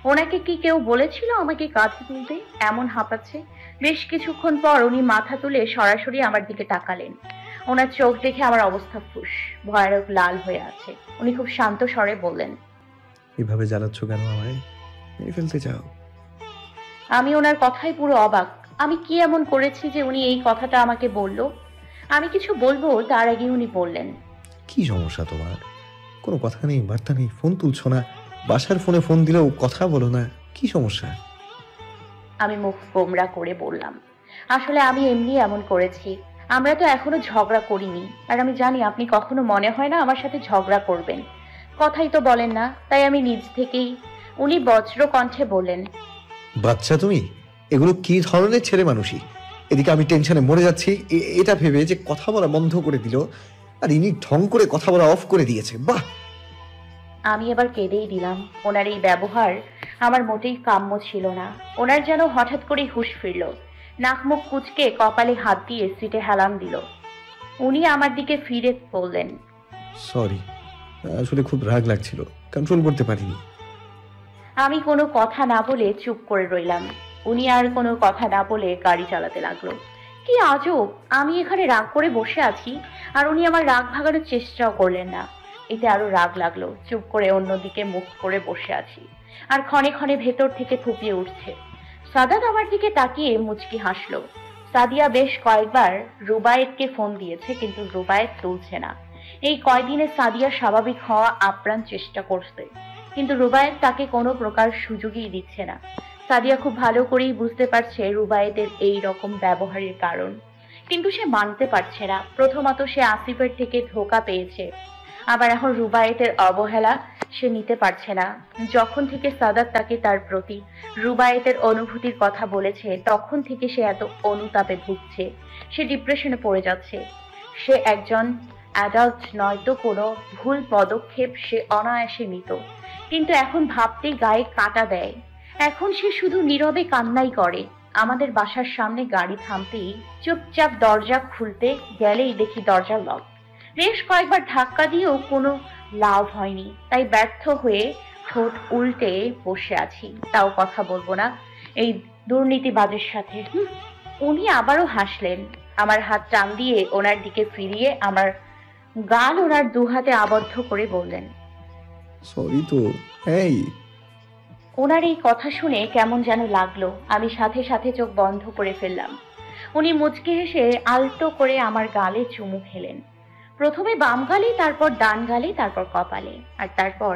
ওনাকে কি কেউ বলেছিল আমাকে কাঁধে তুলতে? এমন হাঁপাচ্ছে। বেশ কিছুক্ষণ পর উনি মাথা তুলে সরাসরি আমার দিকে তাকালেন। ওনার চোখ দেখে আমার অবস্থা ফুস, ভয়ানক লাল হয়ে আছে। উনি খুব শান্ত স্বরে বললেন, এভাবে জ্বালাচ্ছ কেন আমায়? মেরে ফেলতে চাও? আমি ওনার কথাই পুরো অবাক। আমি কি এমন করেছি যে উনি এই কথাটা আমাকে বলল? আমি কিছু বলবো তার আগে উনি বললেন, কি সমস্যা তোমার? কোনো কথা নেই, বার্তা নেই, ফোন তুলছো না, বাসার ফোনে ফোন দিলেও কথা বলো না, কি সমস্যা? আমি মুখ গোমরা করে বললাম, আসলে আমি এমনি এমন করেছি। আমরা তো এখনো ঝগড়া করিনি, আর আমি জানি আপনি কখনো মনে হয় না আমার সাথে ঝগড়া করবেন, কথাই তো বলেন না, তাই আমি নিজ থেকেই। উনি বজ্র কণ্ঠে বললেন, বাচ্চা তুমি? এগুলো কি ধরনের ছেলে মানুষই? এদিকে আমি টেনশনে মরে যাচ্ছি এটা ভেবে যে কথা বলা বন্ধ করে দিল, আর ইনি ঢং করে কথা বলা অফ করে দিয়েছে। বাহ! আমি এবার কেঁদেই দিলাম। ওনার এই ব্যবহার আমার মোটেই কাম্য ছিল না। ওনার যেন হঠাৎ করেই হুঁশ ফিরল। নাক মুখ কুচকে কপালে হাত দিয়ে সিটে হেলান দিল। উনি আমার দিকে ফিরে বললেন, সরি, আসলে খুব রাগ লাগছিল, কন্ট্রোল করতে পারিনি। আমি কোনো কথা না বলে চুপ করে রইলাম। উনি আর কোনো কথা না বলে গাড়ি চালাতে লাগলো। কি আজব, আমি এখানে রাগ করে বসে আছি আর উনি আমার রাগ ভাগানোর চেষ্টাও করলেন না। এতে আরো রাগ লাগলো। চুপ করে অন্যদিকে মুখ করে বসে আছি, আর ক্ষণে ক্ষণে ভেতর থেকে ফুপিয়ে উঠছে। সাদাত আমার দিকে তাকিয়ে মুচকি হাসলো। সাদিয়া বেশ কয়েকবার রুবায়েতকে ফোন দিয়েছে, কিন্তু রুবায়েত তুলছে না। এই কয়দিনে সাদিয়া স্বাভাবিক হওয়া আপ্রাণ চেষ্টা করছে, কিন্তু রুবায়েত তাকে কোনো প্রকার সুযোগই দিচ্ছে না। সাদিয়া খুব ভালো করেই বুঝতে পারছে রুবায়েতের এই রকম ব্যবহারের কারণ, কিন্তু সে মানতে পারছে না। প্রথমত সে আসিফের থেকে ধোঁকা পেয়েছে, আবার এখন রুবায়েতের অবহেলা সে নিতে পারছে না। যখন থেকে সাদাত তাকে তার প্রতি রুবায়েতের অনুভূতির কথা বলেছে, তখন থেকে সে এত অনুতাপে ভুগছে। সে ডিপ্রেশনে পড়ে যাচ্ছে। সে একজন অ্যাডাল্ট নয়তো কোনো ভুল পদক্ষেপ সে অনায়াসে নিত, কিন্তু এখন ভাবতেই গায়ে কাঁটা দেয়। এখন সে শুধু নীরবে কান্নাই করে। আমাদের বাসার সামনে গাড়ি থামতেই চুপচাপ দরজা খুলতে গেলেই দেখি দরজা লক। বেশ কয়েকবার ধাক্কা দিয়েও কোনো লাভ হয়নি, তাই ব্যর্থ হয়ে ঠোঁট উল্টে বসে আছি। তাও কথা বলবো না এই দুর্নীতিবাজের সাথে। উনি আবারও হাসলেন। আমার হাত টান দিয়ে ওনার দিকে ফিরিয়ে আমার গাল ওনার দুহাতে আবদ্ধ করে বললেন, সরি তো। এই, ওনার এই কথা শুনে কেমন যেন লাগলো। আমি সাথে সাথে চোখ বন্ধ করে ফেললাম। উনি মুচকি হেসে আলতো করে আমার গালে চুমু খেলেন। প্রথমে বাম গালে, তারপর ডান গালে, তারপর কপালে, আর তারপর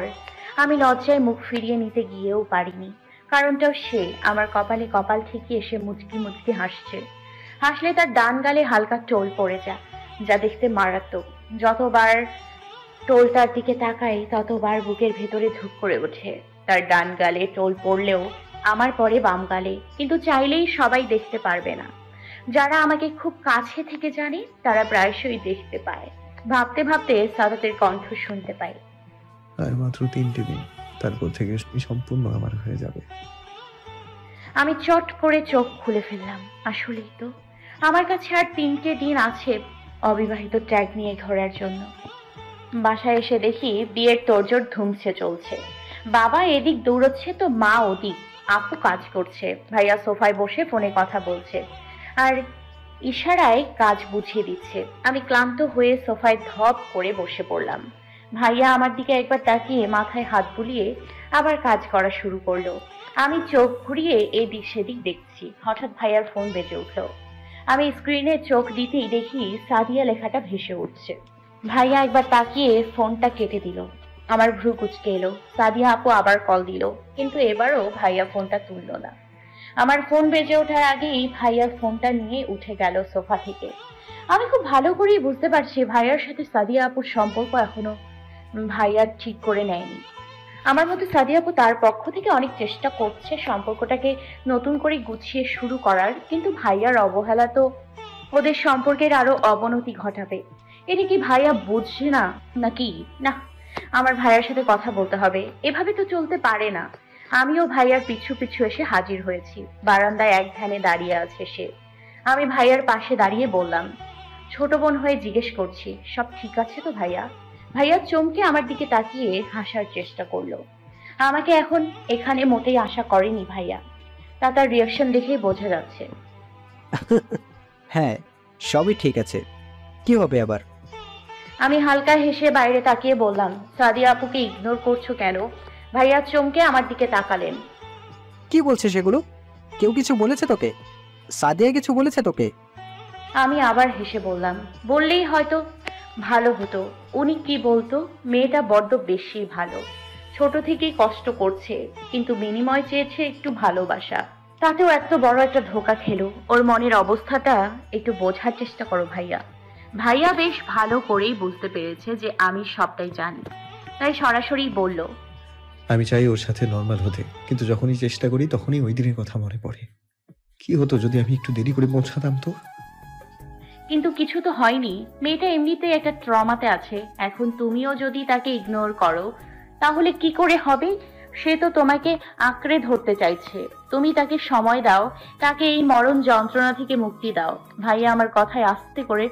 আমি লজ্জায় মুখ ফিরিয়ে নিতে গিয়েও পারিনি। কারণটাও সে আমার কপালে কপাল ঠেকিয়ে এসে মুচকি মুচকি হাসছে। হাসলে তার ডান গালে হালকা টোল পড়ে যা দেখতে মারাত্মক। যতবার টোলটার দিকে তাকাই ততবার বুকের ভেতরে ধুক করে ওঠে। তার ডান গালে টোল পড়লেও আমার পরে বাম গালে, কিন্তু চাইলেই সবাই দেখতে পারবে না। যারা আমাকে খুব কাছে থেকে জানে তারা প্রায়শই দেখতে পায়। ভাবতে ভাবতে সাদাতের কণ্ঠ শুনতে পাই, আর মাত্র 3টে দিন, তারপর থেকে তুমি সম্পূর্ণ আমার হয়ে যাবে। আমি চট করে চোখ খুলে ফেললাম। আসলেই তো আমার কাছে আর 3টে দিন আছে অবিবাহিত ট্যাগ নিয়ে ঘোরার জন্য। বাসায় এসে দেখি বিয়ের তোড়জোড় ধুমছে চলছে। বাবা এদিক দৌড়চ্ছে তো মা ওদিক। আপু কাজ করছে, ভাইয়া সোফায় বসে ফোনে কথা বলছে আর ইশারায় কাজ বুঝিয়ে দিচ্ছে। আমি ক্লান্ত হয়ে সোফায় ধপ করে বসে পড়লাম। ভাইয়া আমার দিকে একবার তাকিয়ে মাথায় হাত বুলিয়ে আবার কাজ করা শুরু করলো। আমি চোখ ঘুরিয়ে এদিক সেদিক দেখছি। হঠাৎ ভাইয়ার ফোন বেজে উঠল। আমি স্ক্রিনে চোখ দিতেই দেখি সাদিয়া লেখাটা ভেসে উঠছে। ভাইয়া একবার তাকিয়ে ফোনটা কেটে দিল। আমার ভ্রু কুচকে এলো। সাদিয়া আপু আবার কল দিল, কিন্তু এবারও ভাইয়া ফোনটা তুলল না। আমার ফোন বেজে ওঠার আগেই ভাইয়া ফোনটা নিয়ে উঠে গেল সোফা থেকে। আমি খুব ভালো করেই বুঝতে পারছি ভাইয়ার সাথে সাদিয়া আপুর সম্পর্ক এখনো ভাইয়া ঠিক করে নেয়নি। আমার মতে সাদিয়া আপু তার পক্ষ থেকে অনেক চেষ্টা করছে সম্পর্কটাকে নতুন করে গুছিয়ে শুরু করার, কিন্তু ভাইয়ার অবহেলা তো ওদের সম্পর্কের আরো অবনতি ঘটাবে। এটা কি ভাইয়া বুঝছে না নাকি? না, আমার ভাইয়ার সাথে কথা বলতে হবে। এভাবে তো চলতে পারে না। আমিও ভাইয়ার পিছু পিছু এসে হাজির হয়েছি। বারান্দায় এক ধ্যানে দাঁড়িয়ে আছে সে। আমি ভাইয়ার পাশে দাঁড়িয়ে বললাম, ছোট বোন হয়ে জিজ্ঞেস করছি, সব ঠিক আছে তো ভাইয়া? ভাইয়া চমকে আমার দিকে তাকিয়ে হাসার চেষ্টা করলো। আমাকে এখন এখানে মোটেই আশা করেনি ভাইয়া, তা তার রিয়াকশন দেখেই বোঝা যাচ্ছে। হ্যাঁ, সবই ঠিক আছে। কি হবে আবার? আমি হালকা হেসে বাইরে তাকিয়ে বললাম, সাদিয়া আপুকে ইগনোর করছো কেন? ভাইয়া চমকে আমার দিকে তাকালেন। কি বলছে সেগুলো? কেউ কিছু বলেছে তোকে? সাদিয়া কিছু বলেছে তোকে? আমি আবার হেসে বললাম, বললেই হয়তো ভালো হতো। উনি কি বলতো, মেয়েটা বড্ড বেশি ভালো, ছোট থেকেই কষ্ট করছে, কিন্তু বিনিময় চেয়েছে একটু ভালোবাসা। তাতেও এত বড় একটা ধোঁকা খেলো। ওর মনের অবস্থাটা একটু বোঝার চেষ্টা করো ভাইয়া। ভাইয়া বেশ ভালো করেই বুঝতে পেরেছে যে আমি সবটাই জানি, তাই সরাসরি বলল, আমি চাই ওর সাথে নর্মাল হতে, কিন্তু যখনই চেষ্টা করি তখনই ওই দিনের কথা মনে পড়ে। কি হতো যদি আমি একটু দেরি করে পৌঁছাতাম? তো কিন্তু কিছু তো হয়নি। মেয়েটা এমনিতেই একটা ট্রমাতে আছে, এখন তুমিও যদি তাকে ইগনোর করো তাহলে কি করে হবে? সে তো তোমাকে আঁকড়ে ধরতে চাইছে। তুমি তাকে সময় দাও, তাকে এই মরণ যন্ত্রণা থেকে মুক্তি দাও। ভাইয়া আমার কথায় আস্তে করে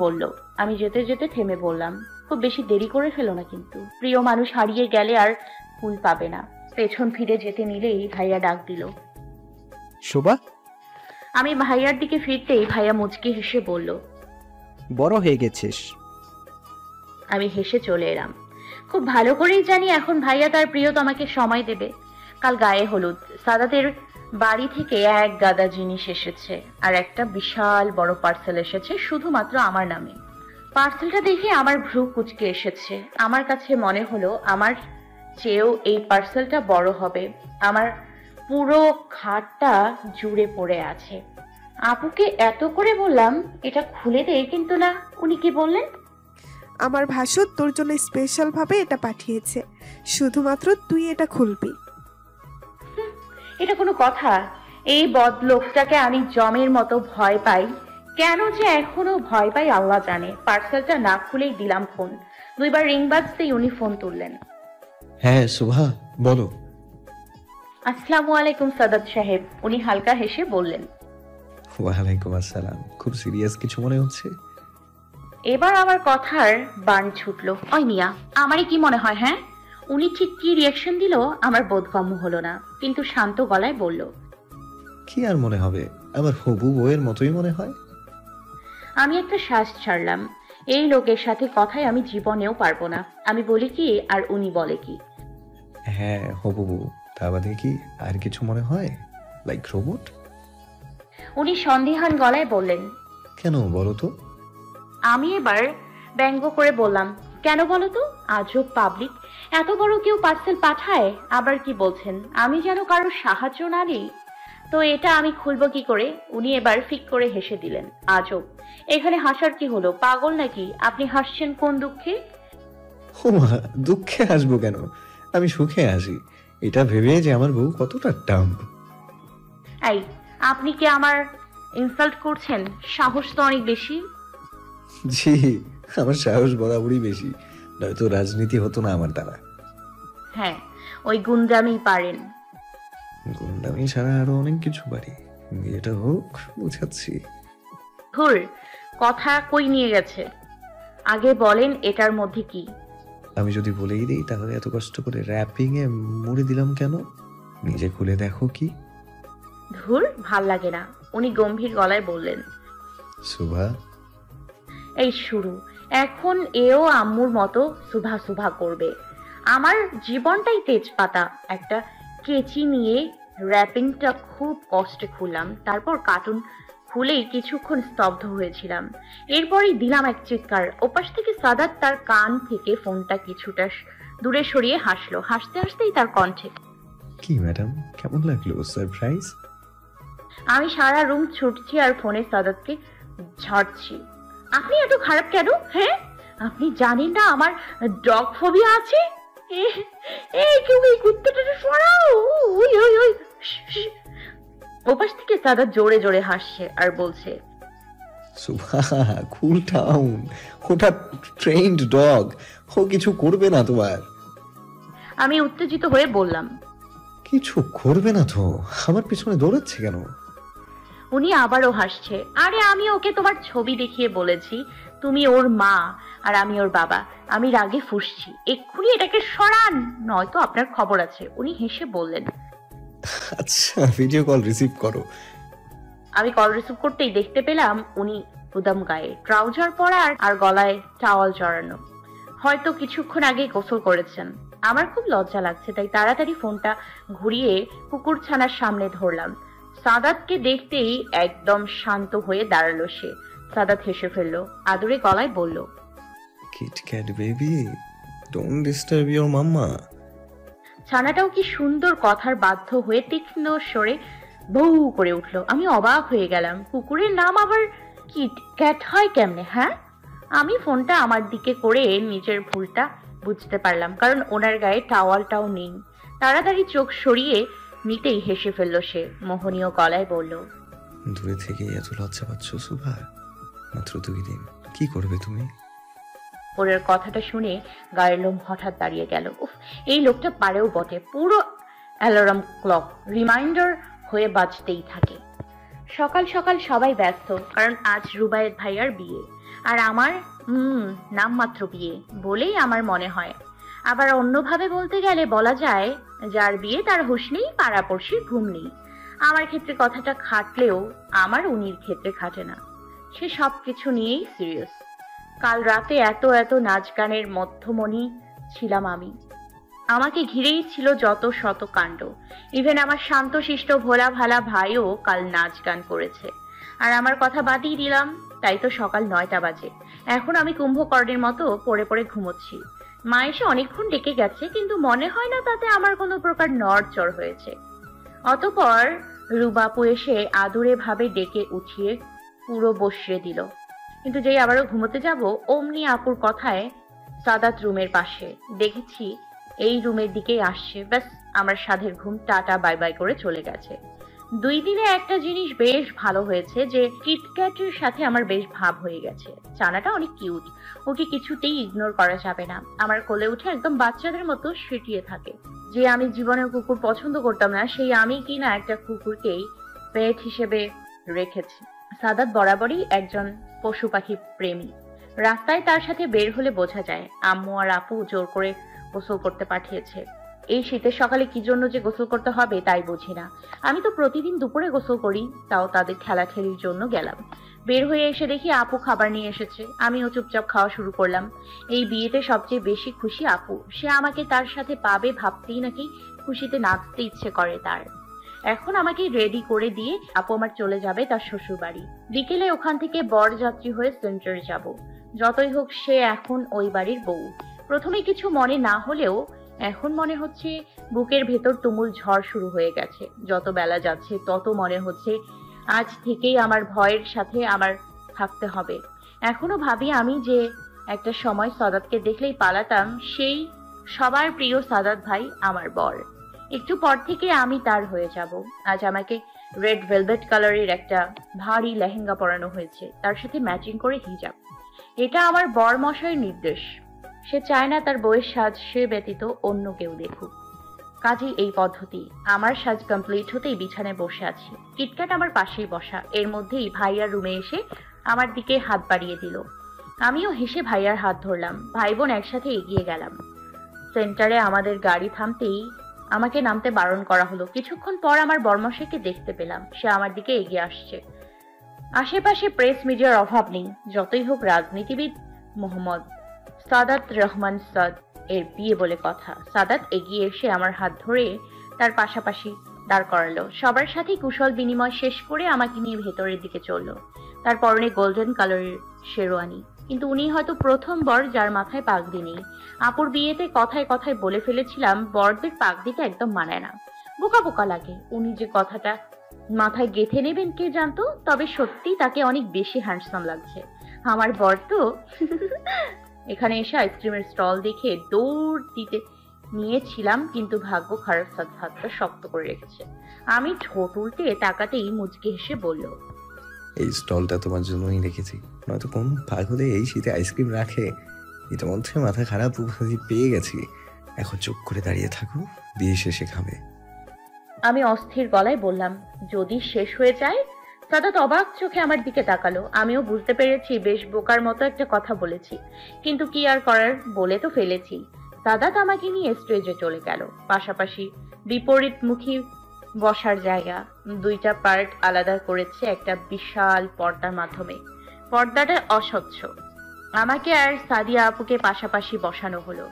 বলল। আমি যেতে যেতে থেমে বললাম, খুব বেশি দেরি করে ফেলো না কিন্তু। প্রিয় মানুষ হারিয়ে গেলে আর ফুল পাবে না। পেছন ফিরে যেতে নিলেই ভাইয়া ডাক দিল, শোভা। আমি ভাইয়ার দিকে ফিরতেই ভাইয়া মুচকি হেসে বলল, বড় হয়ে গেছিস। আমি হেসে চলে এলাম। খুব ভালো করেই জানি এখন ভাইয়া তার প্রিয়তমাকে সময় দেবে। কাল গায়ে হলুদ, সাদাতের বাড়ি থেকে এক গাদা জিনিস এসেছে, আর একটা বিশাল বড় পার্সেল এসেছে শুধুমাত্র আমার নামে। পার্সেলটা দেখে আমার ভ্রু কুঁচকে এসেছে। আমার কাছে মনে হলো আমার চেয়েও এই পার্সেলটা বড় হবে। আমার পুরো খাটটা জুড়ে পড়ে আছে। আপুকে এত করে বললাম এটা খুলে দে, কিন্তু না। উনি কি বললেন, আমার ভাসুর তোর জন্য স্পেশাল ভাবে এটা পাঠিয়েছে, শুধুমাত্র তুই এটা খুলবি। এটা কোনো কথা? এই বদলোকটাকে আমি জমের মতো ভয় পাই। কেন যে এখনো ভয় পাই আল্লাহ জানে। পার্সেলটা না খুলেই দিলাম ফোন। 2 বার রিং বাজতেই উনি ফোন তুললেন। হ্যাঁ শোভা, বলো। আসসালামু আলাইকুম সাদাত সাহেব। উনি হালকা হেসে বললেন, ওয়ালাইকুম আসসালাম। খুব সিরিয়াস কিছু মনে হচ্ছে? এবার আমার কথার বান ছুটলো। ওই মিয়া, আমারই কি মনে হয়? হ্যাঁ, উনি ঠিক কি রিয়াকশন দিল আমার বোধগম্য হলো না, কিন্তু শান্ত গলায় বলল, কি আর মনে হবে, আমার হবু বউয়ের মতোই মনে হয়। আমি একটা শ্বাস ছাড়লাম। এই লোকের সাথে কথাই আমি জীবনেও পারবো না। আমি বলি কি আর উনি বলে কি। হ্যাঁ হবু বউ, তা বাদে কি আর কিছু মনে হয়? Like robot? উনি সন্দিহান গলায় বললেন, কেন বলো তো? আমি এবার ব্যঙ্গ করে বললাম, কেন বলো তো? আজব পাবলিক, এত বড় কেউ পার্সেল পাঠায়? আবার কি বলছেন আমি যেন কারোর সাহায্য না নিই? তো এটা আমি খুলবো কি করে? উনি এবার ফিক করে হেসে দিলেন। আজব, এখানে হাসার কি হলো? পাগল নাকি? আপনি হাসছেন কোন দুঃখে? ওমা, দুঃখে আসবো কেন? আমি সুখে আসি, এটা ভেবে যে আমার বউ কতটা ডাম্ব। এই, আপনি কি আমার ইনসাল্ট করছেন? সাহস তো অনেক বেশি। জি, আমার সাহস বরাবরই বেশি, নয়তো রাজনীতি হতো না আমার দ্বারা। হ্যাঁ, ওই গুন্ডামি পারেন। গুন্ডামি ছাড়া আরো অনেক কিছু পারি। বিয়েটা হোক, বুঝাচ্ছি। ধুর, কথা কই নিয়ে গেছে? আগে বলেন এটার মধ্যে কি? আমি যদি বলেই দিই তাহলে এত কষ্ট করে র্যাপিং এ মুড়ে দিলাম কেন? নিজে খুলে দেখো কি। ধুর, ভাল লাগে না। উনি গম্ভীর গলায় বললেন, শোভা। এই শুরু। এখন এও আম্মুর মতো সুভা সুভা করবে। আমার জীবনটাই তেজপাতা। একটা কেচি নিয়ে র্যাপিংটা খুব কষ্টে খুললাম, তারপর কার্টুন খুলেই কিছুক্ষণ স্তব্ধ হয়েছিলাম। এরপরই দিলাম এক চিৎকার। ওপাশ থেকে সাদাত তার কান থেকে ফোনটা কিছুটা দূরে সরিয়ে হাসলো। হাসতে হাসতেই তার কণ্ঠে, কি ম্যাডাম, কেমন লাগলো সারপ্রাইজ? আমি সারা রুম ছুটছি আর ফোনে সাদাতকে ঝাড়ছি। আপনি এত খারাপ কেন? হ্যাঁ, আপনি জানেন না আমার ডগ ফোবিয়া আছে? কেউ এই কুত্তাটা সরাও। ওই ওই ওই। ওপাশ থেকে সাদাত জোরে জোরে হাসছে আর বলছে, শোভা, কুল ডাউন, ওটা ট্রেন্ড ডগ, ও কিছু করবে না তোমার। আমি উত্তেজিত হয়ে বললাম, কিছু করবে না তো? আমার পিছনে দৌড়াচ্ছে কেন? উনি আবারও হাসছে। আরে আমি ওকে তোমার ছবি দেখিয়ে বলেছি তুমি ওর মা আর আমি ওর বাবা। আমি রাগে ফুঁসছি, এক্ষুনি এটাকে সরান, নয়তো আপনার খবর আছে। উনি হেসে বললেন, আচ্ছা ভিডিও কল রিসিভ করো। আমি কল রিসিভ করতেই দেখতে পেলাম উনি উদাম গায়ে ট্রাউজার পরা আর গলায় টাওয়াল জড়ানো। হয়তো কিছুক্ষণ আগে গোসল করেছেন। আমার খুব লজ্জা লাগছে, তাই তাড়াতাড়ি ফোনটা ঘুরিয়ে কুকুরছানার সামনে ধরলাম। সাদাতকে দেখতেই একদম শান্ত হয়ে দাঁড়ালো সে। সাদাত হেসে ফেললো, আদুরে গলায় বলল, KitKat baby, don't disturb your mamma. ছানাটাও কি সুন্দর কথার বাধ্য হয়ে তীক্ষ্ণ স্বরে বউ করে উঠলো। আমি অবাক হয়ে গেলাম, কুকুরের নাম আবার কিটক্যাট হয় কেমনে? হ্যাঁ, আমি ফোনটা আমার দিকে করে নিজের ভুলটা বুঝতে পারলাম, কারণ ওনার গায়ে টাওয়ালটাও নেই। তাড়াতাড়ি চোখ সরিয়ে নিতেই হেসে ফেললো সে, মোহনীয় গলায় বলল, দূরে থেকে এত লজ্জা পাচ্ছ সুভা? মাত্র 2 দিন, কি করবে তুমি? ওর কথাটা শুনে গায়ের লোম হঠাৎ দাঁড়িয়ে গেল। উফ, এই লোকটা পারেও বটে, পুরো অ্যালার্ম ক্লক রিমাইন্ডার হয়ে বাজতেই থাকে। সকাল সকাল সবাই ব্যস্ত, কারণ আজ রুবায়েত ভাইয়ার বিয়ে। আর আমার নামমাত্র বিয়ে বলেই আমার মনে হয়। আবার অন্যভাবে বলতে গেলে বলা যায়, যার বিয়ে তার হুঁশ নেই, পাড়াপড়শির ঘুম নেই। আমার ক্ষেত্রে কথাটা খাটলেও আমার উনির ক্ষেত্রে খাটে না। সে সবকিছু নিয়েই সিরিয়াস। কাল রাতে এত নাচ গানের মধ্যমণি ছিলাম আমি। আমাকে ঘিরেই ছিল যত শত কাণ্ড। ইভেন আমার শান্তশিষ্ট ভোলা ভালা ভাইও কাল নাচ গান করেছে। আর আমার কথা বাদই দিলাম, তাই তো সকাল 9টা বাজে। এখন আমি কুম্ভকর্ণের মতো পড়ে পড়ে ঘুমোচ্ছি। মা এসে অনেকক্ষণ ডেকে গেছে, কিন্তু মনে হয় না তাতে আমার কোনো প্রকার নড়চড় হয়েছে। অতঃপর রুবাপু এসে আদুরে ভাবে ডেকে উঠিয়ে পুরো বসিয়ে দিল। কিন্তু যেই আবারও ঘুমোতে যাব, অমনি আপুর কথায় সাদাত রুমের পাশে দেখেছি এই রুমের দিকেই আসছে। ব্যাস, আমার সাধের ঘুম টাটা বাই বাই করে চলে গেছে। 2 দিনে একটা জিনিস বেশ ভালো হয়েছে, যে কিটক্যাটের সাথে আমার বেশ ভাব হয়ে গেছে। চানাটা অনেক কিউট, ওকে কিছুতেই ইগনোর করা যাবে না। আমার কোলে উঠে একদম বাচ্চাদের মতো সেটিয়ে থাকে। যে আমি জীবনে কুকুর পছন্দ করতাম না, সেই আমি কিনা একটা কুকুরকেই পেট হিসেবে রেখেছি। সাদাত বরাবরই একজন পশু পাখি প্রেমী। রাস্তায় তার সাথে বের হলে বোঝা যায়। আম্মু আর আপু জোর করে গোসল করতে পাঠিয়েছে। এই শীতের সকালে কি জন্য যে গোসল করতে হবে তাই বুঝি না। আমি তো প্রতিদিন দুপুরে গোসল করি, তাও তাদের ঠেলাঠেলির জন্য গেলাম। বের হয়ে এসে দেখি আপু খাবার নিয়ে এসেছে। আমিও চুপচাপ খাওয়া শুরু করলাম। এই বিয়েতে সবচেয়ে বেশি খুশি আপু। সে আমাকে তার সাথে পাবে ভাবতেই নাকি খুশিতে নাচতে ইচ্ছে করে তার। এখন আমাকে রেডি করে দিয়ে আপু আমার চলে যাবে তার শ্বশুর বাড়ি। বিকেলে ওখান থেকে বরযাত্রী হয়ে সেন্টারে যাব। যতই হোক সে এখন ওই বাড়ির বউ। প্রথমে কিছু মনে না হলেও এখন মনে হচ্ছে বুকের ভেতর তুমুল ঝড় শুরু হয়ে গেছে। যত বেলা যাচ্ছে তত মনে হচ্ছে আজ থেকেই আমার ভয়ের সাথে আমার থাকতে হবে। এখনো ভাবি আমি যে একটা সময় সাদাতকে দেখলেই পালাতাম, সেই সবার প্রিয় সাদাত ভাই আমার বর। একটু পর থেকে আমি তার হয়ে যাব। আজ আমাকে রেড ভেলভেট কালারের একটা ভারী লেহেঙ্গা পরানো হয়েছে, তার সাথে ম্যাচিং করে হিজাব। এটা আমার বর মশাইয়ের নির্দেশ। সে চায় না তার বউয়ের সাজ সে ব্যতীত অন্য কেউ দেখুক। কাজেই এই পদ্ধতি। আমার সাজ কমপ্লিট হতেই বিছানায় বসে আছি। কিটক্যাট আমার পাশেই বসা। এর মধ্যেই ভাইয়ার রুমে এসে আমার দিকে হাত বাড়িয়ে দিল। আমিও হেসে ভাইয়ার হাত ধরলাম। ভাই বোন একসাথে এগিয়ে গেলাম। সেন্টারে আমাদের গাড়ি থামতেই আমাকে নামতে বারণ করা হলো। কিছুক্ষণ পর আমার বর্মশাইকে দেখতে পেলাম। সে আমার দিকে এগিয়ে আসছে। আশেপাশে প্রেস মিডিয়ার অভাব নেই। যতই হোক রাজনীতিবিদ মোহাম্মদ সাদাত রহমান সাদ এর বিয়ে বলে কথা। সাদাত এগিয়ে এসে আমার হাত ধরে তার পাশাপাশি দাঁড় করালো। সবার সাথে কুশল বিনিময় শেষ করে আমাকে নিয়ে ভেতরের দিকে চললো। তার পরনে গোল্ডেন কালারের শেরওয়ানি। কিন্তু উনি হয়তো প্রথম বর যার মাথায় পাগড়ি নেই। আপুর বিয়েতে কথায় কথায় বলে ফেলেছিলাম বরদের পাগড়িতে একদম মানায় না, বোকা বোকা লাগে। উনি যে কথাটা মাথায় গেঁথে নেবেন কে জানতো। তবে সত্যি তাকে অনেক বেশি হ্যান্ডসাম লাগছে আমার বর। তো এখানে এসে আইসক্রিমের স্টল দেখে দৌড় দিতে নিয়েছিলাম, কিন্তু ভাগ্য খারাপ, হাতটা শক্ত করে রেখেছে। আমি ঠোঁট উল্টে তাকাতেই মুচকি হেসে বলল, এই স্টলটা তোমার জন্যই রেখেছি, নয়তো কোন পাগলে এই শীতে আইসক্রিম রাখে? ইতিমধ্যে মাথা খারাপ উপাধি পেয়ে গেছি। এখন চুপ করে দাঁড়িয়ে থাকো, বিয়ে শেষে খাবে। আমি অস্থির গলায় বললাম, যদি শেষ হয়ে যায় সাদাত অবাক চোখে আমার দিকে তাকালো। আমিও বুঝতে পেরেছি বেশ বোকার মতো একটা কথা বলেছি, কিন্তু কি আর করার, বলে তো ফেলেছি। সাদাত আমাকে নিয়ে স্টেজে চলে গেল। পাশাপাশি বিপরীতমুখী বসার জায়গা, দুইটা পার্ট আলাদা করেছে একটা বিশাল পর্দার মাধ্যমে। পর্দাটা অস্বচ্ছ। আমাকে আর সাদিয়া আপুকে পাশাপাশি বসানো হলো,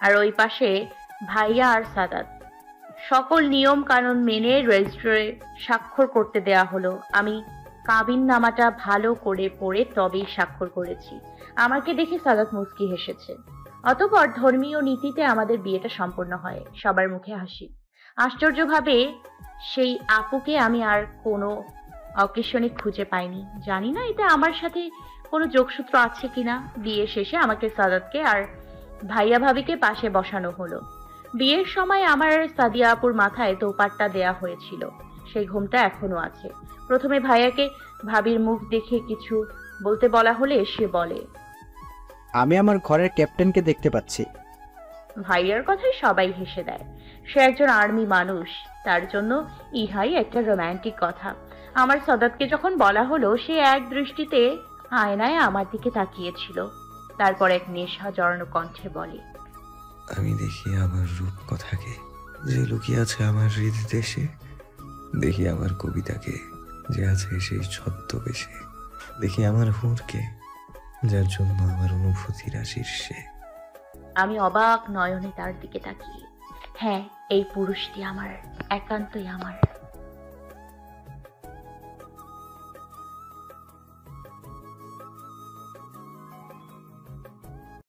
আর ওই পাশে ভাইয়া আর সাদাত। সকল নিয়ম কানুন মেনে রেজিস্ট্রারে স্বাক্ষর করতে দেয়া হলো। আমি কাবিননামাটা ভালো করে পড়ে তবেই স্বাক্ষর করেছি। আমাকে দেখে সাদাত মুচকি হেসেছে। অতঃপর ধর্মীয় নীতিতে আমাদের বিয়েটা সম্পন্ন হয়। সবার মুখে হাসি। আশ্চর্যভাবে সেই আপুকে আমি আর কোনো অকেশনে খুঁজে পাইনি। জানি না এটা আমার সাথে কোনো যোগসূত্র আছে কিনা। বিয়ে শেষে আমাকে সাদাতকে আর ভাইয়া ভাবিকে পাশে বসানো হলো। বিয়ের সময় আমার সাদিয়া আপুর মাথায় তোপাট্টা দেয়া হয়েছিল, সেই ঘুমটা এখনো আছে। প্রথমে ভাইয়াকে ভাবির মুখ দেখে কিছু বলতে বলা হলে সে বলে, আমি আমার ঘরের ক্যাপ্টেনকে দেখতে পাচ্ছি। ভাইয়ার কথায় সবাই হেসে দেয়। সে একজন আর্মি মানুষ, তার জন্য ইহাই একটা রোম্যান্টিক কথা। আমার সাদাতকে যখন বলা হলো, সে এক দৃষ্টিতে আয়নায় আমার দিকে তাকিয়েছিল। তারপর এক নেশা জড়ানো কণ্ঠে বলে, আমি দেখি আমার রূপ কথাকে যে লুকিয়ে আছে আমার হৃদদেশে, দেখি আমার কবিতাকে যে আছে সেই ছদ্মবেশে, দেখি আমার হুঁরকে যার জন্য আমার অনুভূতিরা শীর্ষে। আমি অবাক নয়নে তার দিকে তাকিয়ে, হ্যাঁ, এই পুরুষটি আমার, একান্তই আমার।